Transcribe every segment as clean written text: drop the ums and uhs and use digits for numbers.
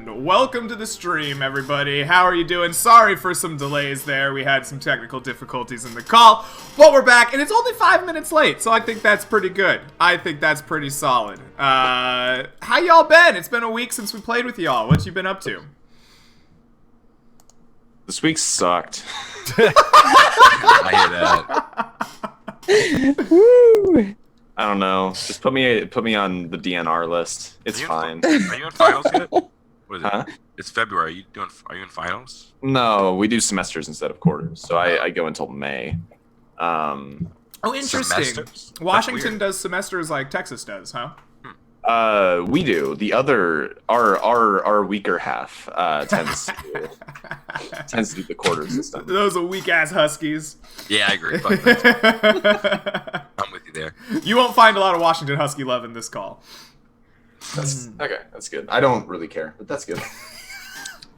And welcome to the stream, everybody. How are you doing? Sorry for some delays there. We had some technical difficulties in the call, but we're back, and it's only 5 minutes late, so I think that's pretty good. I think that's pretty solid. How y'all been? It's been a week since we played with y'all. What you been up to? This week sucked. I hear that. Woo! I don't know. Just put me on the DNR list. It's fine. Are you in finals yet? What is it? Huh? It's February. Are you in finals? No, we do semesters instead of quarters, so I go until May. Oh, interesting. Semesters? Washington does semesters like Texas does, huh? We do. The other, our weaker half tends to do the quarter system. Those are weak-ass Huskies. Yeah, I agree. Fuck that. I'm with you there. You won't find a lot of Washington Husky love in this call. Okay, that's good. I don't really care, but that's good.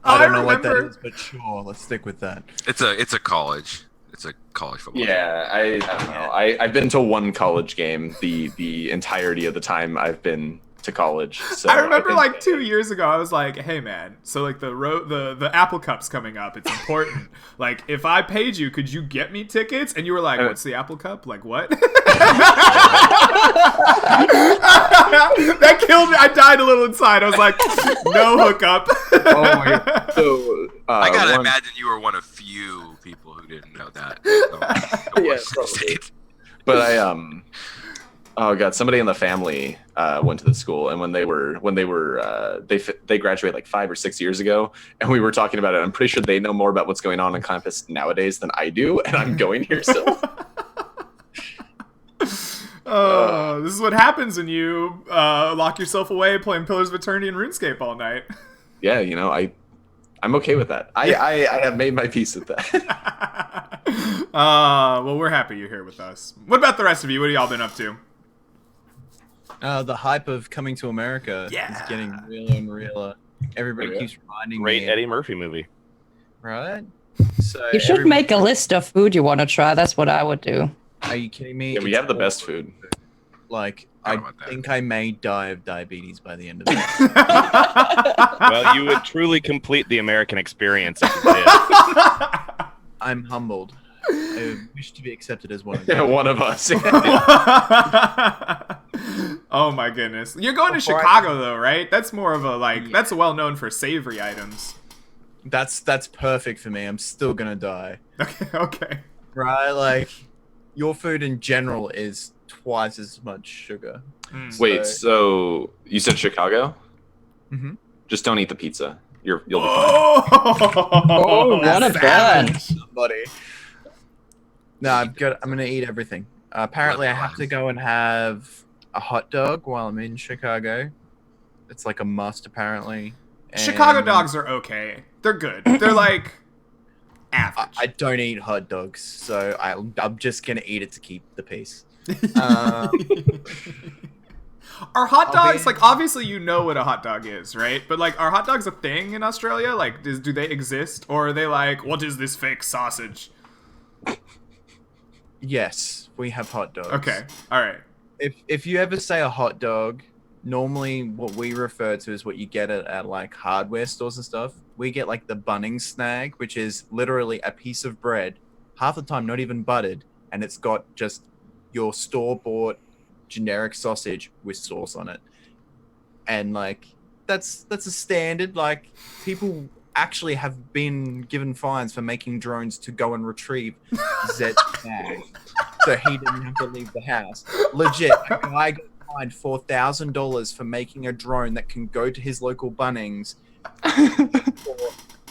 I don't know what remember- that is, but sure, let's stick with that. It's a college. It's a college football. Yeah, I don't know. I've been to one college game the entirety of the time I've been to college. So I remember like 2 years ago, I was like, "Hey man, so like the Apple Cup's coming up. It's important. Like, if I paid you, could you get me tickets?" And you were like, "What's the Apple Cup? Like what?" That killed me. I died a little inside. I was like, "No hookup." Oh my God. So I gotta imagine you were one of few people who didn't know that. So, Yeah, probably. But oh god, somebody in the family went to the school, and when they graduated like 5 or 6 years ago, and we were talking about it. I'm pretty sure they know more about what's going on campus nowadays than I do, and I'm going here still. This is what happens when you lock yourself away playing Pillars of Eternity and RuneScape all night. Yeah, you know, I'm okay with that. I have made my peace with that. Well, we're happy you're here with us. What about the rest of you? What have y'all been up to? The hype of Coming to America is getting realer and realer. Everybody keeps reminding me. Great Eddie Murphy movie. Right? So You should make a list of food you want to try. That's what I would do. Are you kidding me? Yeah, we It's have the all best good. food. Like, How I about that? think I may die of diabetes by the end of this. Well, you would truly complete the American experience if you did. I'm humbled. I wish to be accepted as one of Yeah, them. one of us. Oh my goodness. You're going to Before I- Chicago though, right? That's more of a that's well known for savory items. That's perfect for me. I'm still gonna die. Okay. Right? Like, your food in general is twice as much sugar. Wait, so you said Chicago? Mhm. Just don't eat the pizza. You'll be fine. Oh, what a savage. burn. Somebody. No, I'm gonna eat everything. Apparently, I have to go and have a hot dog while I'm in Chicago. It's like a must, apparently. Chicago And dogs are okay. They're good. They're like average. I don't eat hot dogs, so I'm just gonna eat it to keep the peace. Are hot I'll dogs be- like, obviously you know what a hot dog is, right? But like, are hot dogs a thing in Australia? Like, do they exist, or are they like, what is this fake sausage? Yes, we have hot dogs. Okay, all right. If you ever say a hot dog, normally what we refer to is what you get at like hardware stores and stuff. We get like the Bunnings snag, which is literally a piece of bread, half the time not even buttered, and it's got just your store-bought generic sausage with sauce on it. And like that's a standard. Like, people actually have been given fines for making drones to go and retrieve Zed's bag, so he didn't have to leave the house. Legit, a guy got fined $4,000 for making a drone that can go to his local Bunnings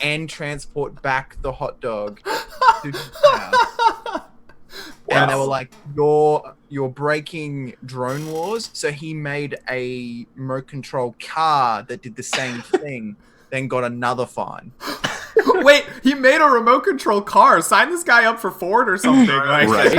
and transport back the hot dog to his house. And they were like, you're breaking drone laws. So he made a remote control car that did the same thing, then got another fine. Wait, he made a remote control car. Sign this guy up for Ford or something. Like, Right.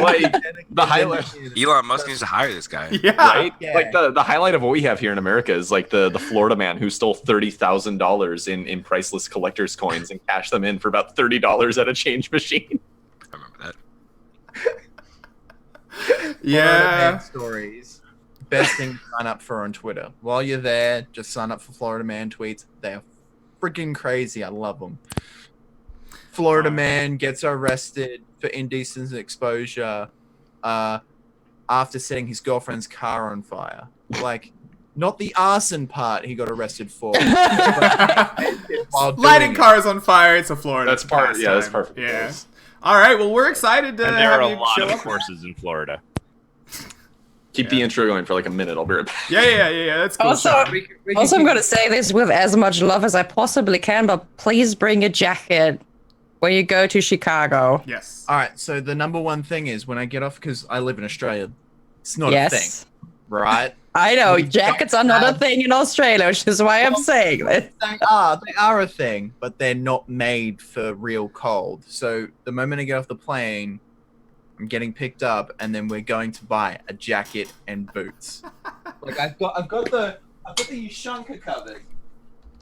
Like, the highlight, Elon Musk needs to hire this guy. yeah. right? Yeah. Like the highlight of what we have here in America is like the Florida man who stole $30,000 in priceless collector's coins and cashed them in for about $30 at a change machine. I remember that. Yeah. Stories. best thing to sign up for on Twitter. While you're there, just sign up for Florida Man tweets. They're freaking crazy. I love them. Florida Man gets arrested for indecent exposure after setting his girlfriend's car on fire. Like, not the arson part he got arrested for. Lighting cars on fire. It's a Florida. That's part. pastime. Yeah, that's perfect. Yeah. All right. Well, we're excited to And there are have a you lot show of up. courses in Florida. Keep the intro going for like a minute. I'll be right back. Yeah. That's cool. Also, Sean. I'm going to say this with as much love as I possibly can, but please bring a jacket when you go to Chicago. Yes. All right, so the number one thing is when I get off, because I live in Australia, it's not a Yes. thing, right? I know, We jackets don't are not a have- thing in Australia, which is why I'm saying this. They are a thing, but they're not made for real cold. So the moment I get off the plane, I'm getting picked up, and then we're going to buy a jacket and boots. Like I've got the Yushanka covered,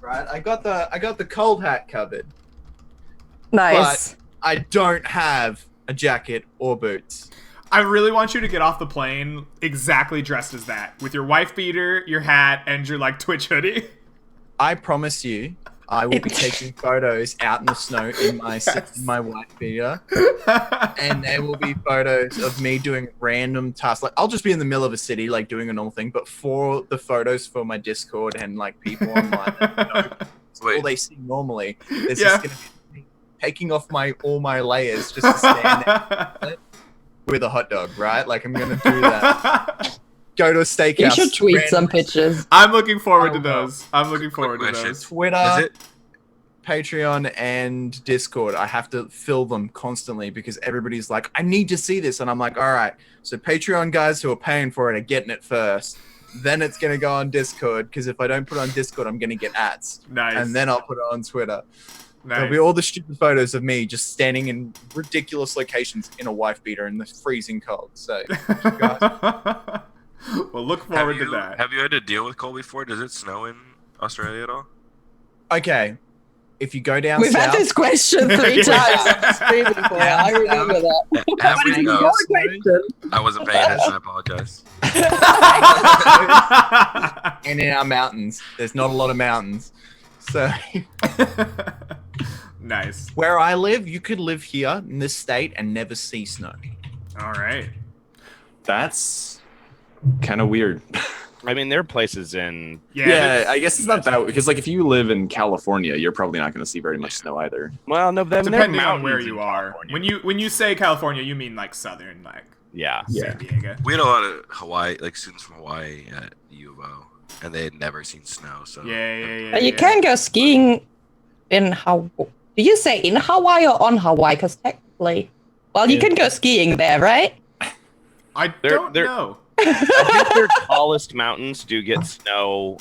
right? I got the cold hat covered. Nice. I don't have a jacket or boots. I really want you to get off the plane exactly dressed as that, with your wife beater, your hat, and your like Twitch hoodie. I promise you, I will be taking photos out in the snow in my wife beater, and there will be photos of me doing random tasks. Like I'll just be in the middle of a city, like doing a normal thing. But for the photos for my Discord and like people online, all Wait. they see normally, there's Yeah. just gonna be me taking off all my layers just to stand there with a hot dog, right? Like I'm gonna do that. Go to a steakhouse. You should tweet some random- pictures. I'm looking forward to I will. those. I'm looking forward to question. those. Twitter, Is it? Patreon, and Discord. I have to fill them constantly because everybody's like, I need to see this. And I'm like, all right. So Patreon guys who are paying for it are getting it first. Then it's going to go on Discord because if I don't put it on Discord, I'm going to get ads. Nice. And then I'll put it on Twitter. There'll nice. be all the stupid photos of me just standing in ridiculous locations in a wife beater in the freezing cold. So, Well, look forward to you, that. Have you had to deal with cold before? Does it snow in Australia at all? okay. If you go down We've south, had this question 3 Yeah. times on the stream before. I remember that. Have we Your know? question. I wasn't paying attention. I apologize. and in our mountains, there's not a lot of mountains. So Nice. where I live, you could live here in this state and never see snow. All right. That's kind of weird. I mean, there are places in. Yeah, I guess it's not that because like if you live in California, you're probably not going to see very much snow either. Well, no, there are Depending on mountains where in you are. California. When you say California, you mean like southern, like Yeah. Yeah. San Diego. We had a lot of Hawaii, like students from Hawaii at U of O, and they had never seen snow. So Yeah. But you can go skiing in Hawaii. Do you say in Hawaii or on Hawaii? Because technically, well, you can go skiing there, right? I don't know. I think their tallest mountains do get snow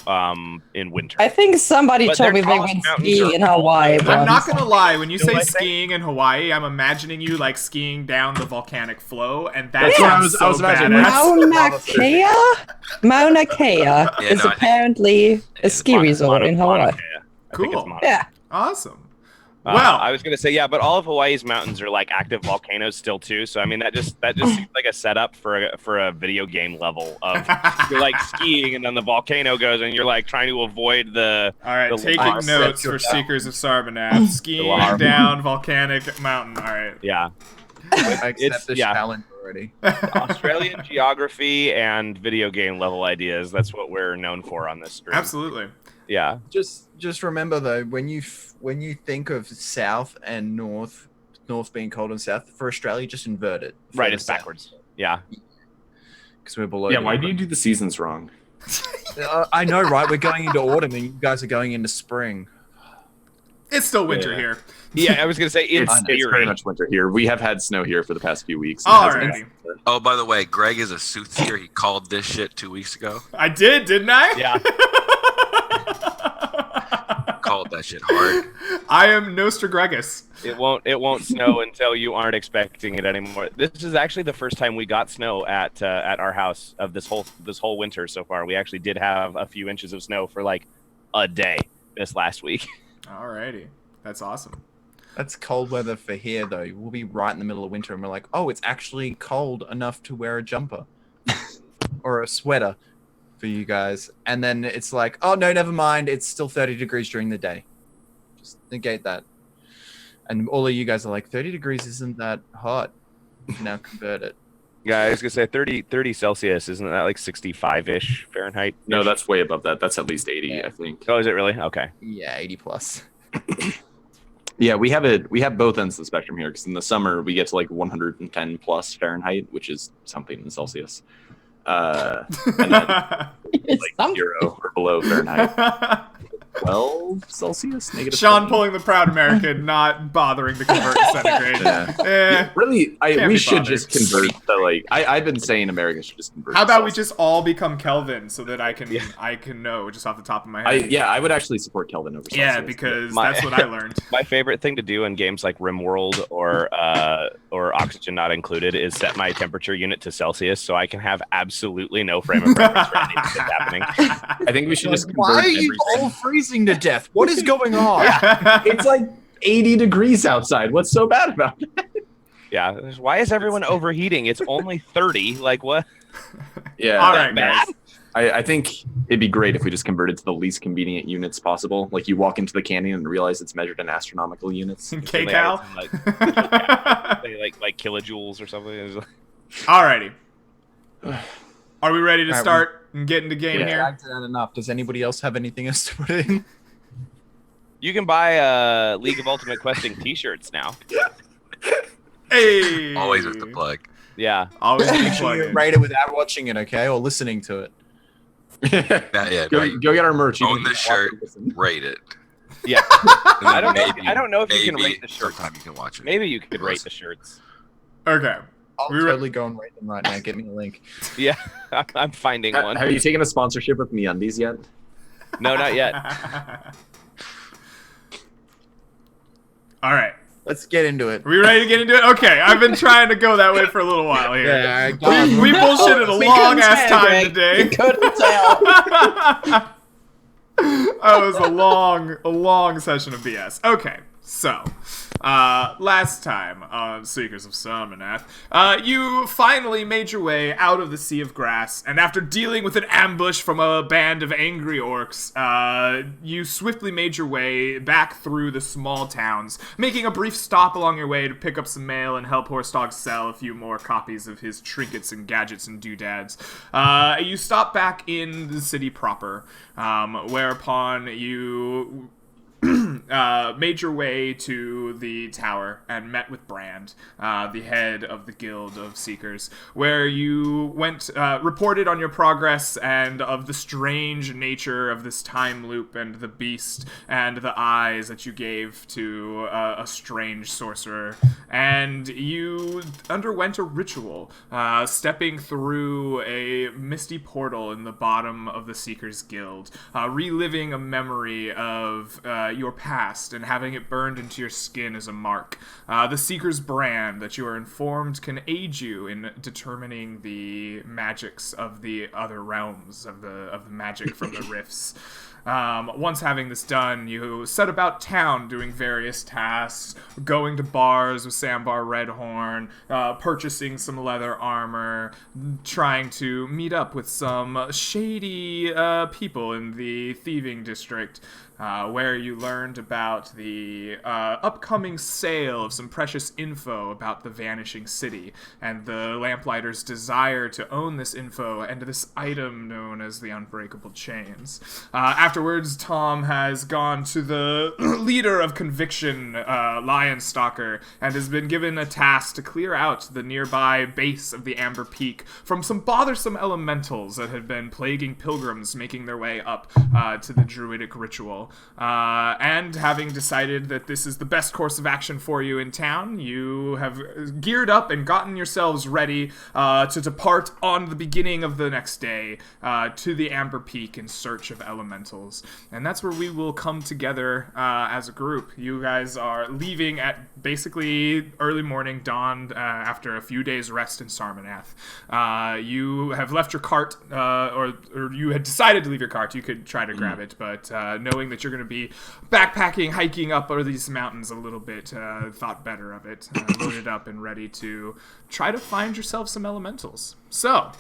in winter. I think somebody But told their me they tallest went mountains skiing are in Hawaii. I'm once. not gonna lie. When you Do say I think? skiing in Hawaii, I'm imagining you like skiing down the volcanic flow, and that That's what I sounds was- so I was imagining. badass. Mauna Kea? Mauna Kea Yeah, is no, I- apparently a ski Mauna- resort in Hawaii. Mauna Kea. I think it's Cool. Mauna. Yeah. Awesome. Uh, Well, I was gonna say but all of Hawaii's mountains are like active volcanoes still too. So I mean, that just seems like a setup for a video game level of you're like skiing and then the volcano goes and you're like trying to avoid the. all right. the Taking lava. notes for Seekers of Sarmanath. Skiing lava. down volcanic mountain. All right. Yeah, I accept It's- this yeah. challenge already. Australian geography and video game level ideas. That's what we're known for on this stream. Absolutely. Yeah. Just remember though, when you think of south and north being cold and south, for Australia, just invert it. Right. It's backwards. Yeah. Because we're below. Yeah, the why do you equator. do the seasons wrong? I know, right? We're going into autumn, and you guys are going into spring. It's still winter Yeah. here. Yeah. I was gonna say in It's theory. very much winter here. We have had snow here for the past few weeks. Alrighty. Oh, by the way, Greg is a soothsayer. He called this shit 2 weeks ago. I did, didn't I? Yeah. Called that shit hard. I am Nostragregus. It won't snow until you aren't expecting it anymore. This is actually the first time we got snow at our house of this whole winter so far. We actually did have a few inches of snow for like a day this last week. Alrighty. That's awesome. That's cold weather for here, though. We'll be right in the middle of winter, and we're like, oh, it's actually cold enough to wear a jumper or a sweater. for you guys, and then it's like, oh no, never mind. It's still 30 degrees during the day. Just negate that. And all of you guys are like, 30 degrees isn't that hot. Now convert it. Yeah, I was gonna say 30 Celsius. Isn't that like 65-ish Fahrenheit? No, that's way above that. That's at least 80, I think. Oh, is it really? Okay. Yeah, 80 plus. Yeah, we have both ends of the spectrum here, because in the summer we get to like 110 plus Fahrenheit, which is something in Celsius. And then It's like something. 0 or below Fahrenheit. 12 Celsius? Negative Sean 20? pulling the proud American, not bothering to convert to centigrade. Yeah. Really, Can't we be should bothered. just convert to like. I've been saying America should just convert. How to about we Celsius. just all become Kelvin so that I can know just off the top of my head. I would actually support Kelvin over Celsius. Yeah, because My- that's what I learned. My favorite thing to do in games like RimWorld or Oxygen Not Included is set my temperature unit to Celsius so I can have absolutely no frame of reference for anything that's happening. I think we should just convert. Why are you everything. all freezing to death? What is going on? It's like 80 degrees outside. What's so bad about it? Yeah. Why is everyone overheating? It's only 30. Like what? Yeah. All right, guys. I think it'd be great if we just converted to the least convenient units possible. Like you walk into the canyon and realize it's measured in astronomical units. K-Cal? Like kilojoules or something. Alrighty. Are we ready to Alright, start and get into game Yeah. here? Dragged it out enough. Does anybody else have anything else to put in? You can buy League of Ultimate Questing t-shirts now. Hey! Always with the plug. Yeah. Always be Make sure you plugging. rate it without watching it, okay, or listening to it. Yeah, Go, right. go get our merch. You Own can the watch shirt. and listen. Rate it. Yeah. And I then don't know if you can maybe rate the shirts. Sometime you can watch it. Maybe you could rate the shirts. Okay. I'll We were- totally go and rate them right now. Get me a link. Yeah. I'm finding one. Have you taken a sponsorship with MeUndies yet? No, not yet. Alright. Let's get into it. Are we ready to get into it? Okay, I've been trying to go that way for a little while here. Yeah, We bullshitted a We long couldn't ass tell, time Greg. today. We couldn't tell. That was a long session of BS. Okay, so last time on Seekers of Sarmanath, you finally made your way out of the Sea of Grass, and after dealing with an ambush from a band of angry orcs, you swiftly made your way back through the small towns, making a brief stop along your way to pick up some mail and help Horsedog sell a few more copies of his trinkets and gadgets and doodads. You stop back in the city proper, whereupon you made your way to the tower and met with Brand, the head of the Guild of Seekers, where you went, reported on your progress and of the strange nature of this time loop and the beast and the eyes that you gave to a strange sorcerer. And you underwent a ritual, stepping through a misty portal in the bottom of the Seekers Guild, reliving a memory of your past and having it burned into your skin as a mark. The Seeker's brand that you are informed can aid you in determining the magics of the other realms, of the magic from the rifts. Once having this done, you set about town doing various tasks, going to bars with Sambar Redhorn, purchasing some leather armor, trying to meet up with some shady people in the thieving district, where you learned about the upcoming sale of some precious info about the Vanishing City, and the Lamplighters' desire to own this info and this item known as the Unbreakable Chains. Afterwards, Tom has gone to the leader of Conviction, Lionstalker, and has been given a task to clear out the nearby base of the Amber Peak from some bothersome elementals that had been plaguing pilgrims making their way up to the druidic ritual. And having decided that this is the best course of action for you in town, you have geared up and gotten yourselves ready to depart on the beginning of the next day to the Amber Peak in search of elementals. And that's where we will come together as a group. You guys are leaving at basically early morning, dawn, after a few days rest in Sarmanath. You have left your cart, or you had decided to leave your cart. You could try to grab it, but knowing that you're going to be backpacking, hiking up these mountains a little bit, thought better of it. Loaded up and ready to try to find yourself some elementals. So,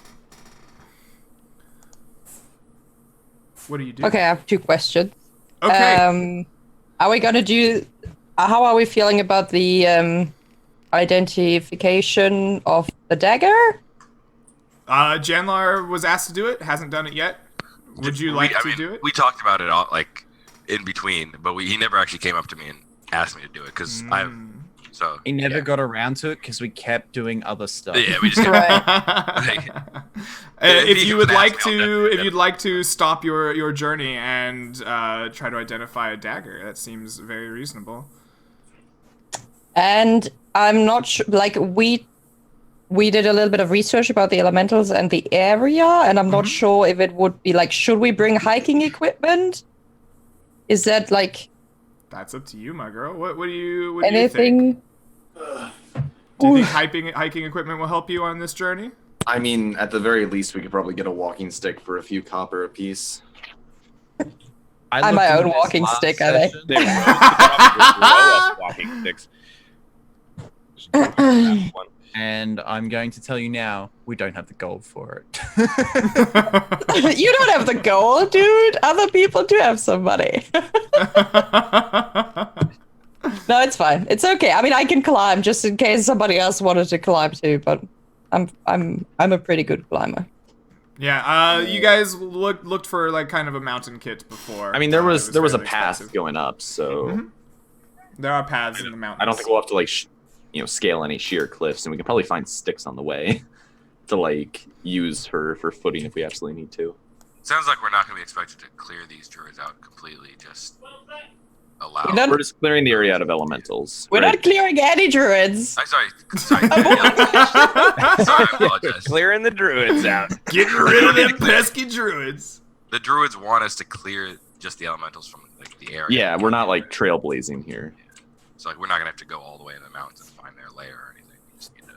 What do you do? Okay, I have 2 questions. Okay. Are we gonna do? How are we feeling about the identification of the dagger? Janlar was asked to do it. Hasn't done it yet. Would you like to do it? We talked about it all like in between, but he never actually came up to me and asked me to do it because He never got around to it because we kept doing other stuff. Yeah, we just kept, Right. If you would like I'll to, definitely if you'd like to stop your journey and try to identify a dagger, that seems very reasonable. And I'm not sure. Like we did a little bit of research about the elementals and the area, and I'm not sure if it would be like, should we bring hiking equipment? Is that like? That's up to you, my girl. What do you Anything? Do you think hiking equipment will help you on this journey? I mean, at the very least, we could probably get a walking stick for a few copper apiece. I'm my own walking stick, I think. They throw us walking sticks. Just drop that one. And I'm going to tell you now, we don't have the gold for it. You don't have the gold, dude. Other people do have some money. No, it's fine. It's okay. I mean, I can climb just in case somebody else wanted to climb too. But I'm a pretty good climber. Yeah. You guys looked for like kind of a mountain kit before. I mean, there was a fairly path expensive. going up, so There are paths in the mountains. I don't think we'll have to like scale any sheer cliffs, and we can probably find sticks on the way to like use for footing if we absolutely need to. sounds like we're not going to be expected to clear these druids out completely. Just allow. We're just clearing the area out of elementals. We're not clearing any druids. I'm sorry. Sorry, I apologize. Clearing the druids out. Getting rid of them pesky druids. The druids want us to clear just the elementals from like the area. Yeah, we're not like trailblazing here. So like we're not gonna have to go all the way in the mountains and find their lair or anything. We just need to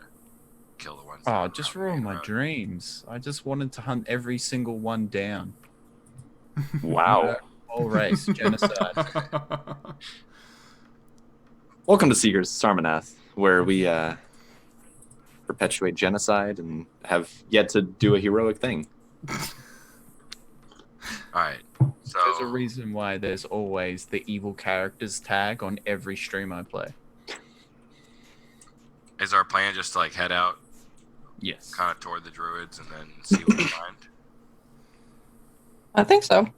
kill the ones. that Oh, are just around the ruined main my road. dreams. I just wanted to hunt every single one down. Wow. Whole race, genocide. Welcome to Seekers Sarmanath, where we perpetuate genocide and have yet to do a heroic thing. All right. So There's a reason why there's always the evil characters tag on every stream I play. is our plan just to like head out Yes. kind of toward the druids and then see what we find? I think so.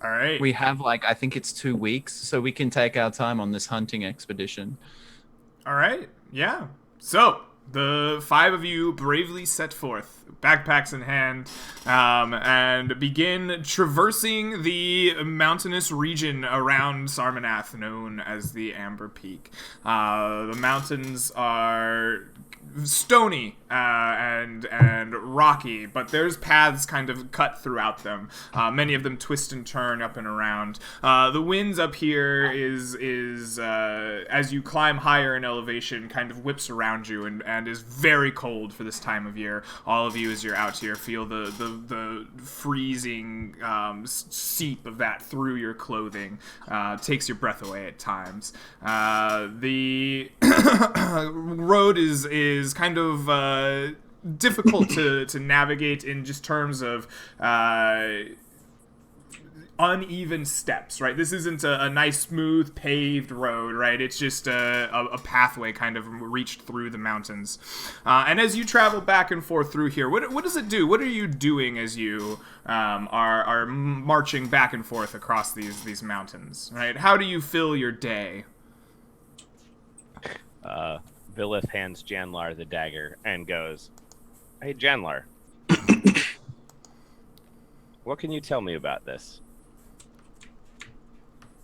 All right. We have like, I think it's 2 weeks, so we can take our time on this hunting expedition. All right. Yeah. So the 5 of you bravely set forth, backpacks in hand, and begin traversing the mountainous region around Sarmanath, known as the Amber Peak. The mountains are stony and rocky, but there's paths kind of cut throughout them. Many of them twist and turn up and around. The winds up here is as you climb higher in elevation, kind of whips around you and is very cold for this time of year. All of you, as you're out here, feel the freezing seep of that through your clothing. Takes your breath away at times. The road is kind of difficult to navigate in just terms of uneven steps, right? This isn't a nice, smooth, paved road, right? It's just a pathway kind of reached through the mountains. And as you travel back and forth through here, what does it do? What are you doing as you are marching back and forth across these mountains, right? How do you fill your day? Villith hands Janlar the dagger and goes, "Hey, Janlar, what can you tell me about this?"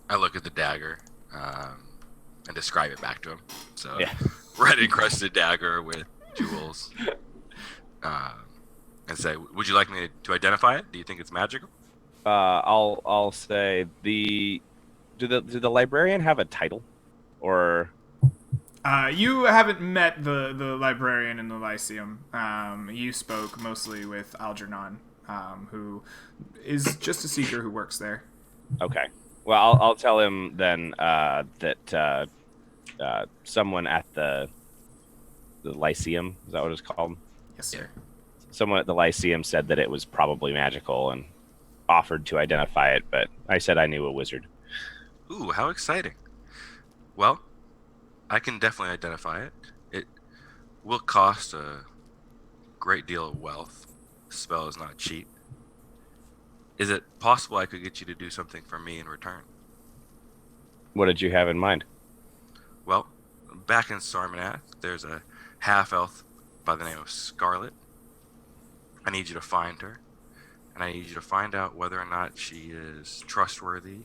I look at the dagger and describe it back to him. So, Yeah. red encrusted dagger with jewels. And say, would you like me to identify it? Do you think it's magical? I'll say do the librarian have a title, or? You haven't met the librarian in the Lyceum. You spoke mostly with Algernon, who is just a seeker who works there. Okay. Well, I'll tell him then that someone at the Lyceum, is that what it's called? Yes, sir. Someone at the Lyceum said that it was probably magical, and offered to identify it, but I said I knew a wizard. Ooh, how exciting. Well, I can definitely identify it. It will cost a great deal of wealth. The spell is not cheap. Is it possible I could get you to do something for me in return? What did you have in mind? Well, back in Sarmanath, there's a half-elf by the name of Scarlet. I need you to find her, and I need you to find out whether or not she is trustworthy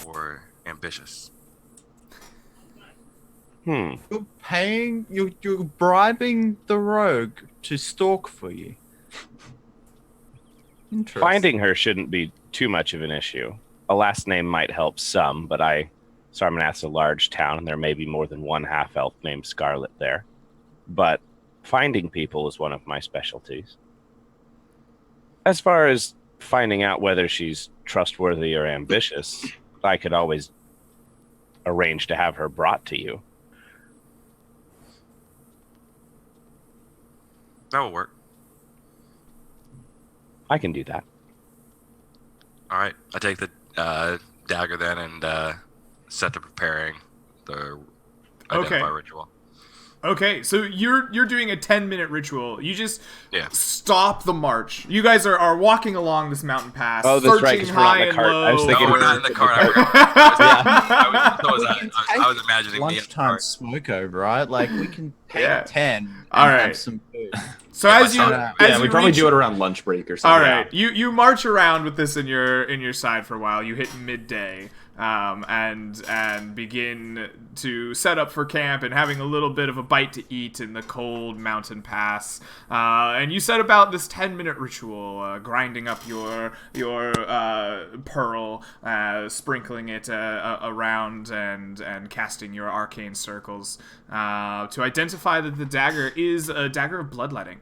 or ambitious. Hmm. You're bribing the rogue to stalk for you. Interesting. Finding her shouldn't be too much of an issue. A last name might help some, but Sarmanath's a large town, and there may be more than one half-elf named Scarlet there. But finding people is one of my specialties. As far as finding out whether she's trustworthy or ambitious, I could always arrange to have her brought to you. That will work. I can do that. All right, I take the dagger then and set to preparing the identify ritual. Okay, so you're doing a 10-minute ritual. You just Yeah. stop the march. You guys are walking along this mountain pass, Oh, that's right, searching 'cause we're not high in the and cart. low. I was thinking No, we're not in the cart. I was imagining me in the lunchtime cart. smoke over, right? Like we can take Yeah. 10 and All right. have some food. So Yeah, as you but- as Yeah, you we probably reach, do it around lunch break or something. all right, you march around with this in your side for a while. You hit midday, and begin to set up for camp and having a little bit of a bite to eat in the cold mountain pass. And you set about this 10-minute ritual, grinding up your pearl, sprinkling it around, and casting your arcane circles to identify that the dagger is a dagger of bloodletting.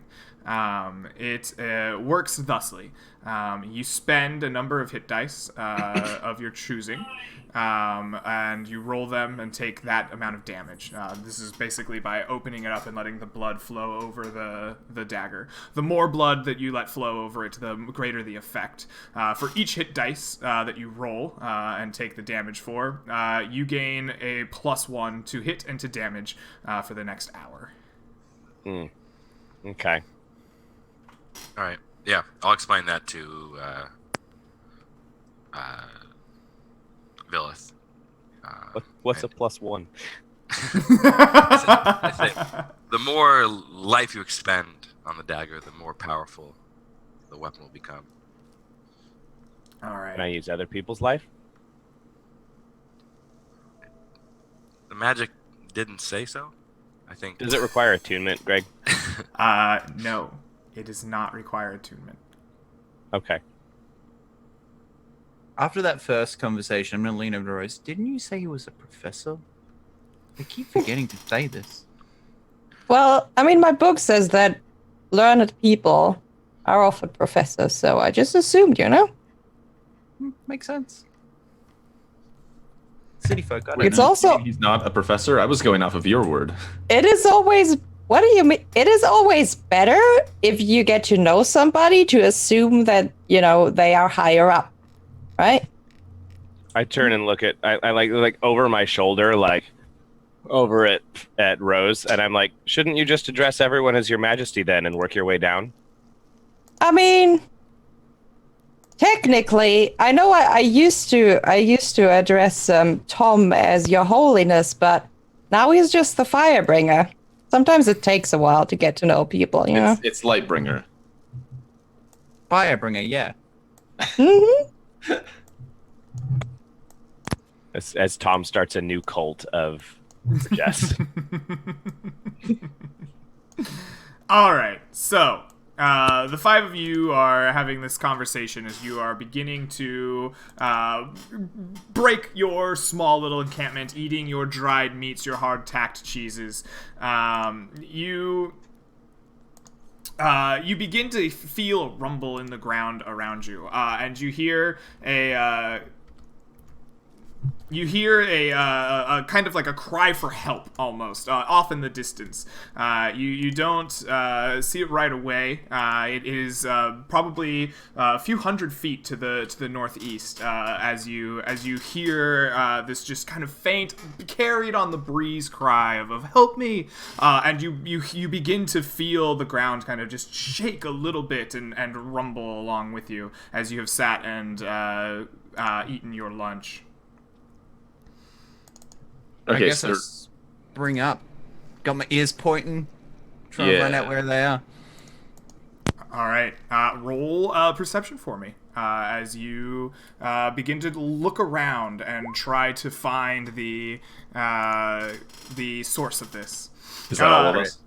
It works thusly. You spend a number of hit dice of your choosing, and you roll them and take that amount of damage. This is basically by opening it up and letting the blood flow over the dagger. The more blood that you let flow over it, the greater the effect. For each hit dice that you roll and take the damage for, you gain a +1 to hit and to damage for the next hour. Okay. All right. Yeah, I'll explain that to Villith. What's a +1? I think the more life you expend on the dagger, the more powerful the weapon will become. All right. Can I use other people's life? The magic didn't say so. I think. Does it require attunement, Greg? No, it does not require attunement. Okay. After that first conversation, I'm going to lean over to Rose. Didn't you say he was a professor? I keep forgetting to say this. Well, I mean, my book says that learned people are often professors, so I just assumed, you know? Makes sense. City folk, I don't It's know. also, He's not a professor. I was going off of your word. it is always, what do you mean? It is always better if you get to know somebody to assume that, you know, they are higher up, right? I turn and look at I like over my shoulder, like over at Rose, and I'm like, shouldn't you just address everyone as your majesty then and work your way down? I mean, technically, I know I used to address Tom as Your Holiness, but now he's just the Firebringer. Sometimes it takes a while to get to know people, you know? It's Lightbringer. Firebringer, yeah. Mm-hmm. As Tom starts a new cult of Jess. All right, so the five of you are having this conversation as you are beginning to break your small little encampment, eating your dried meats, your hard-tacked cheeses. You begin to feel a rumble in the ground around you, and you hear You hear a kind of like a cry for help, almost, off in the distance. You don't see it right away. It is probably a few hundred feet to the northeast as you hear this just kind of faint, carried on the breeze cry of "help me," and you begin to feel the ground kind of just shake a little bit and rumble along with you as you have sat and eaten your lunch. Okay, I guess so I spring up. Got my ears pointing. Trying to find out where they are. All right, roll perception for me as you begin to look around and try to find the source of this. is that all of us?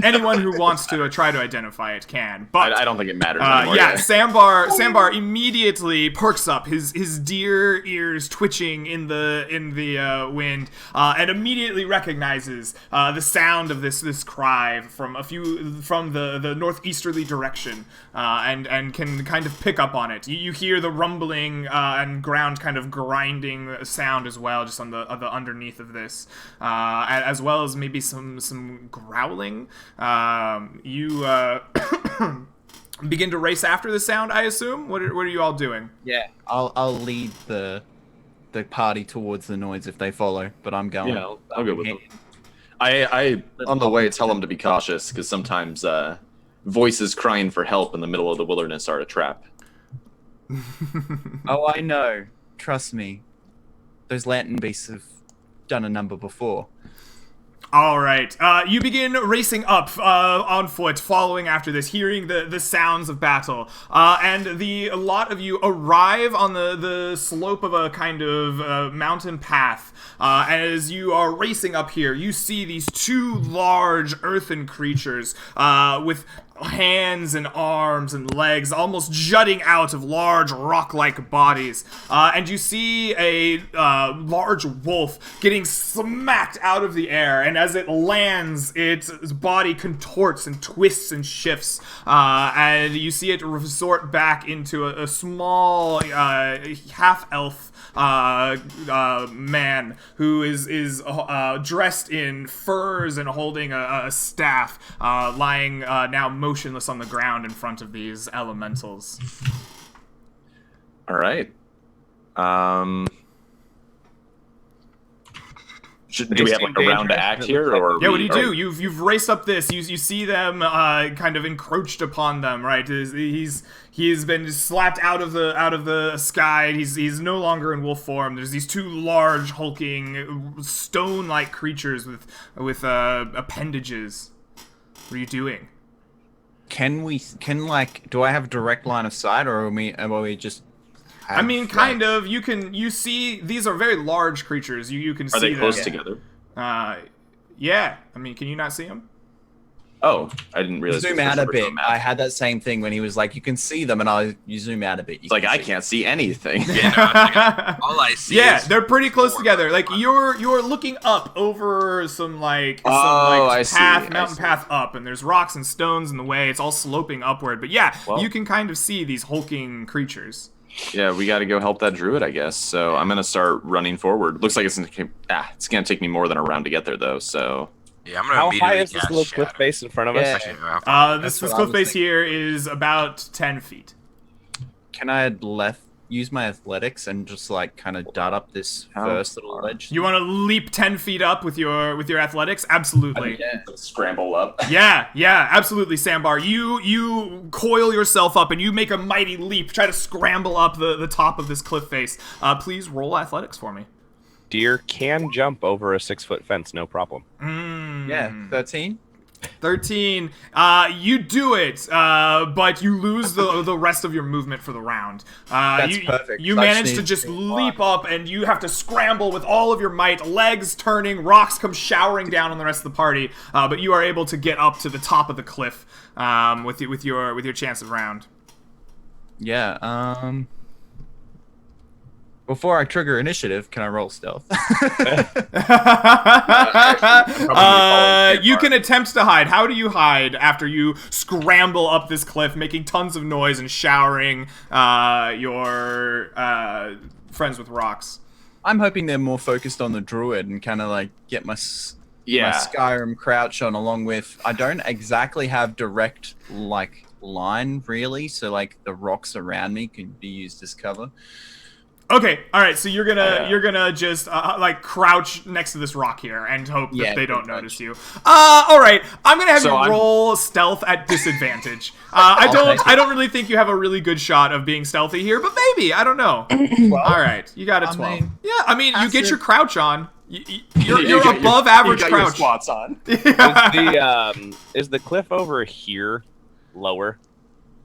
Anyone who wants to try to identify it can, but I don't think it matters anymore. yeah, Sambar immediately perks up, his deer ears twitching in the wind, and immediately recognizes the sound of this cry from the northeasterly direction, and can kind of pick up on it. You hear the rumbling and ground kind of grinding sound as well, just on the underneath of this, as well as maybe some growling. You begin to race after the sound, I assume. What are you all doing? Yeah, I'll lead the party towards the noise if they follow, but I'm going. Yeah, I'll go with them. I on the way tell them to be cautious because sometimes voices crying for help in the middle of the wilderness are a trap. Oh, I know. Trust me. Those lantern beasts have done a number before. All right. You begin racing up on foot, following after this, hearing the sounds of battle. And a lot of you arrive on the slope of a kind of mountain path. And as you are racing up here, you see these two large earthen creatures with hands and arms and legs almost jutting out of large rock-like bodies. And you see a large wolf getting smacked out of the air, and as it lands, its body contorts and twists and shifts, and you see it resort back into a small half-elf man who is dressed in furs and holding a staff, lying now motionless on the ground in front of these elementals. All right. Do we have like a round to act here, or yeah? What do you do? You've raced up this. You see them kind of encroached upon them, right? He's been slapped out of the sky. He's no longer in wolf form. There's these two large hulking stone-like creatures with appendages. What are you doing? Do I have direct line of sight, or are we just? I mean, kind of. You see, these are very large creatures. You can see them. Are they close together? Yeah. I mean, can you not see them? Oh, I didn't realize. Zoom out a bit. I had that same thing when he was like, "You can see them," and you zoom out a bit. It's like I can't see anything. Yeah, no, all I see. Yeah, is they're pretty close together. Like you're looking up over some mountain path up, and there's rocks and stones in the way. It's all sloping upward. But yeah, you can kind of see these hulking creatures. Yeah, we got to go help that druid, I guess. So I'm gonna start running forward. Looks like it's gonna take me more than a round to get there, though. So yeah, I'm gonna. How high is cast this little cliff Shadow. face in front of us? This cliff face here is about 10 feet. Can I use my athletics and just like kind of dart up this first little ledge? You want to leap 10 feet up with your athletics? Absolutely. Scramble up. Yeah, absolutely, Sambar. You coil yourself up and you make a mighty leap. Try to scramble up the top of this cliff face. Please roll athletics for me. Deer can jump over a 6-foot fence, no problem. Yeah, 13. 13. You do it, but you lose the rest of your movement for the round. That's perfect. You manage to just leap up, and you have to scramble with all of your might. Legs turning, rocks come showering down on the rest of the party. But you are able to get up to the top of the cliff with your chance of round. Yeah. Before I trigger initiative, can I roll stealth? You can attempt to hide. How do you hide after you scramble up this cliff, making tons of noise and showering your friends with rocks? I'm hoping they're more focused on the druid and kind of like get my Skyrim crouch on, along with I don't exactly have direct like line really, so like the rocks around me can be used as cover. Okay, all right. So you're gonna just like crouch next to this rock here and hope that they don't notice you. All right. I'm gonna have you roll stealth at disadvantage. I don't really think you have a really good shot of being stealthy here, but maybe I don't know. All right, you got a 12. I mean, you get your crouch on. You're above average you got crouch. Your squats on. Is the cliff over here lower?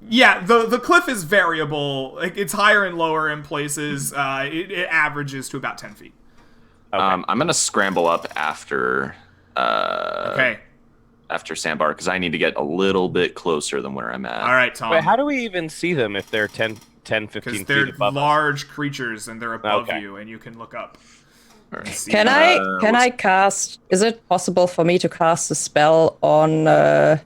Yeah, the cliff is variable. Like it's higher and lower in places. It averages to about 10 feet. Okay. I'm gonna scramble up after. Okay. After Sandbar, because I need to get a little bit closer than where I'm at. All right, Tom. Wait, how do we even see them if they're 10, 15 Because feet they're above large creatures and they're above Okay. you, and you can look up. Right. Can I cast? Is it possible for me to cast a spell on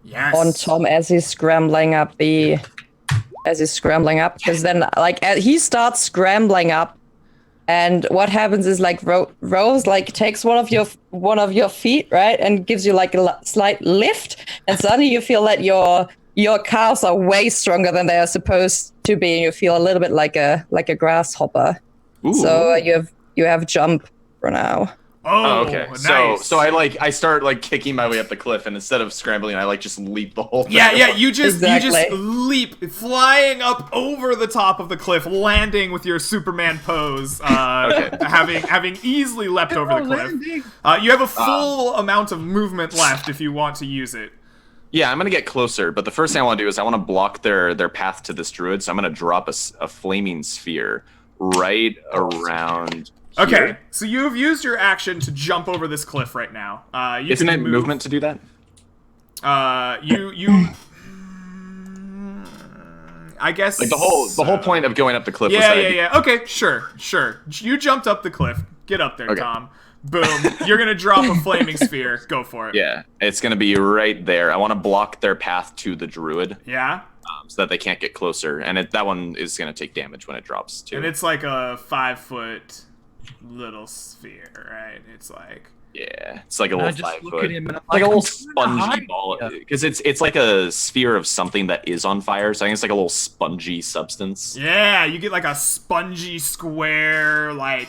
Yes. on Tom as he's scrambling up? Because then, like, he starts scrambling up, and what happens is like Rose like takes one of your feet, right, and gives you like a slight lift, and suddenly you feel that your calves are way stronger than they are supposed to be, and you feel a little bit like a grasshopper. Ooh. So you have jump for now. Oh, okay. Nice. So I start like kicking my way up the cliff, and instead of scrambling, I like just leap the whole thing. Yeah, you just Exactly. leap, flying up over the top of the cliff, landing with your Superman pose, having easily leapt over the cliff. You have a full amount of movement left if you want to use it. Yeah, I'm gonna get closer, but the first thing I want to do is I want to block their path to this druid. So I'm gonna drop a flaming sphere right around. Okay, here. so you've used your action to jump over this cliff right now. Isn't it movement to do that? I guess Like the whole point of going up the cliff. Yeah. Okay, sure. You jumped up the cliff. Get up there, Okay. Tom. Boom. You're gonna drop a flaming sphere. Go for it. Yeah, it's gonna be right there. I want to block their path to the druid, Yeah. so that they can't get closer. And that one is gonna take damage when it drops too. And it's like a 5-foot little sphere, right? It's like it's like a little just 5 look foot, at him and I'm like a like, little I'm trying to spongy hide. ball, because it's like a sphere of something that is on fire. So I think it's like a little spongy substance. yeah, you get like a spongy square like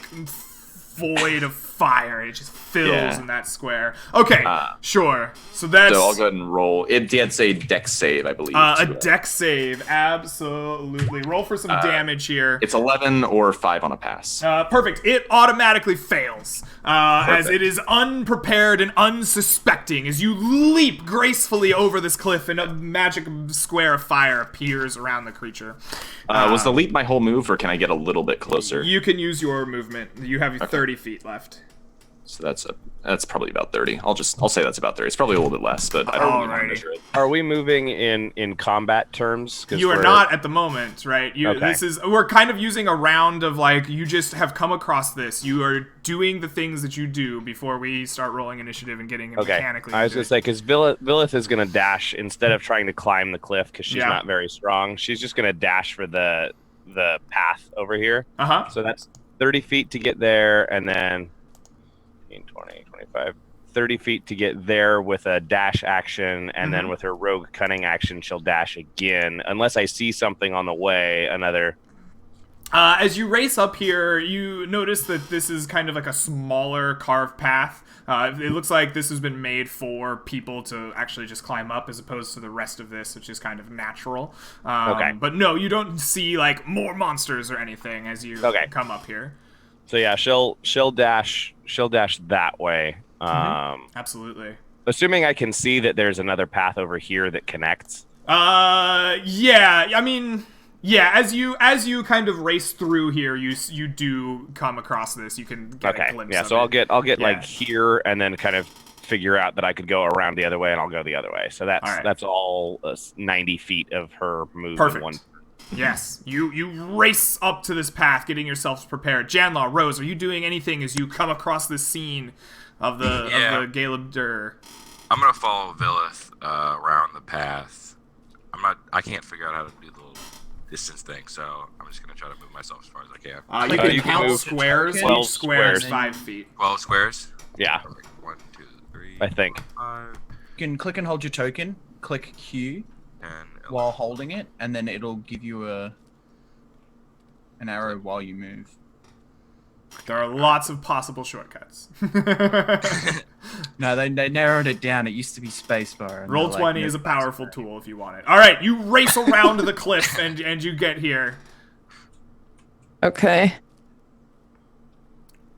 void of fire. It just fills in that square. Okay, sure. So that's So I'll go ahead and roll. It's a dex save, I believe. a dex save. Absolutely. Roll for some damage here. It's 11 or 5 on a pass. Perfect. It automatically fails, as Perfect. it is unprepared and unsuspecting. As you leap gracefully over this cliff, and a magic square of fire appears around the creature. Was the leap my whole move, or can I get a little bit closer? You can use your movement. You have 30 feet left. So that's probably about 30. I'll say that's about 30. It's probably a little bit less, but I don't really want to Alrighty. measure it. Are we moving in combat terms? 'Cause You are we're- not at the moment, right? Okay. We're kind of using a round of like you just have come across this. You are doing the things that you do before we start rolling initiative and getting Okay. mechanically. I was into gonna it. say because Lilith is gonna dash instead of trying to climb the cliff because she's Yeah. not very strong. She's just gonna dash for the path over here. Uh-huh. So that's 30 feet to get there, and then 15, 20, 25, 30 feet to get there with a dash action, and then with her rogue cunning action, she'll dash again, unless I see something on the way, another... As you race up here, you notice that this is kind of like a smaller carved path. It looks like this has been made for people to actually just climb up, as opposed to the rest of this, which is kind of natural. Okay. But no, you don't see like more monsters or anything as you come up here. So yeah, she'll dash that way. Absolutely. Assuming I can see that there's another path over here that connects. Yeah. I mean, yeah. As you kind of race through here, you do come across this. You can get a glimpse. Yeah. of So it. I'll get like here, and then kind of figure out that I could go around the other way, and I'll go the other way. So that's all 90 feet of her move. Perfect. In one. Yes, you race up to this path, getting yourselves prepared. Janlaw, Rose, are you doing anything as you come across this scene of the Galebdur? I'm gonna follow Villith around the path. I can't figure out how to do the little distance thing, so I'm just gonna try to move myself as far as I can. You can you can count move squares. 12 Each square is squares. 5 feet. 12 squares. Yeah, Perfect. 1, 2, 3. I think. 5, You can click and hold your token, click Q 10, 11. while holding it, and then it'll give you an arrow while you move. There are lots of possible shortcuts. No, they narrowed it down. It used to be spacebar. and Roll they're 20 no is a powerful spacebar. tool if you want it. All right, you race around the cliff and you get here. Okay.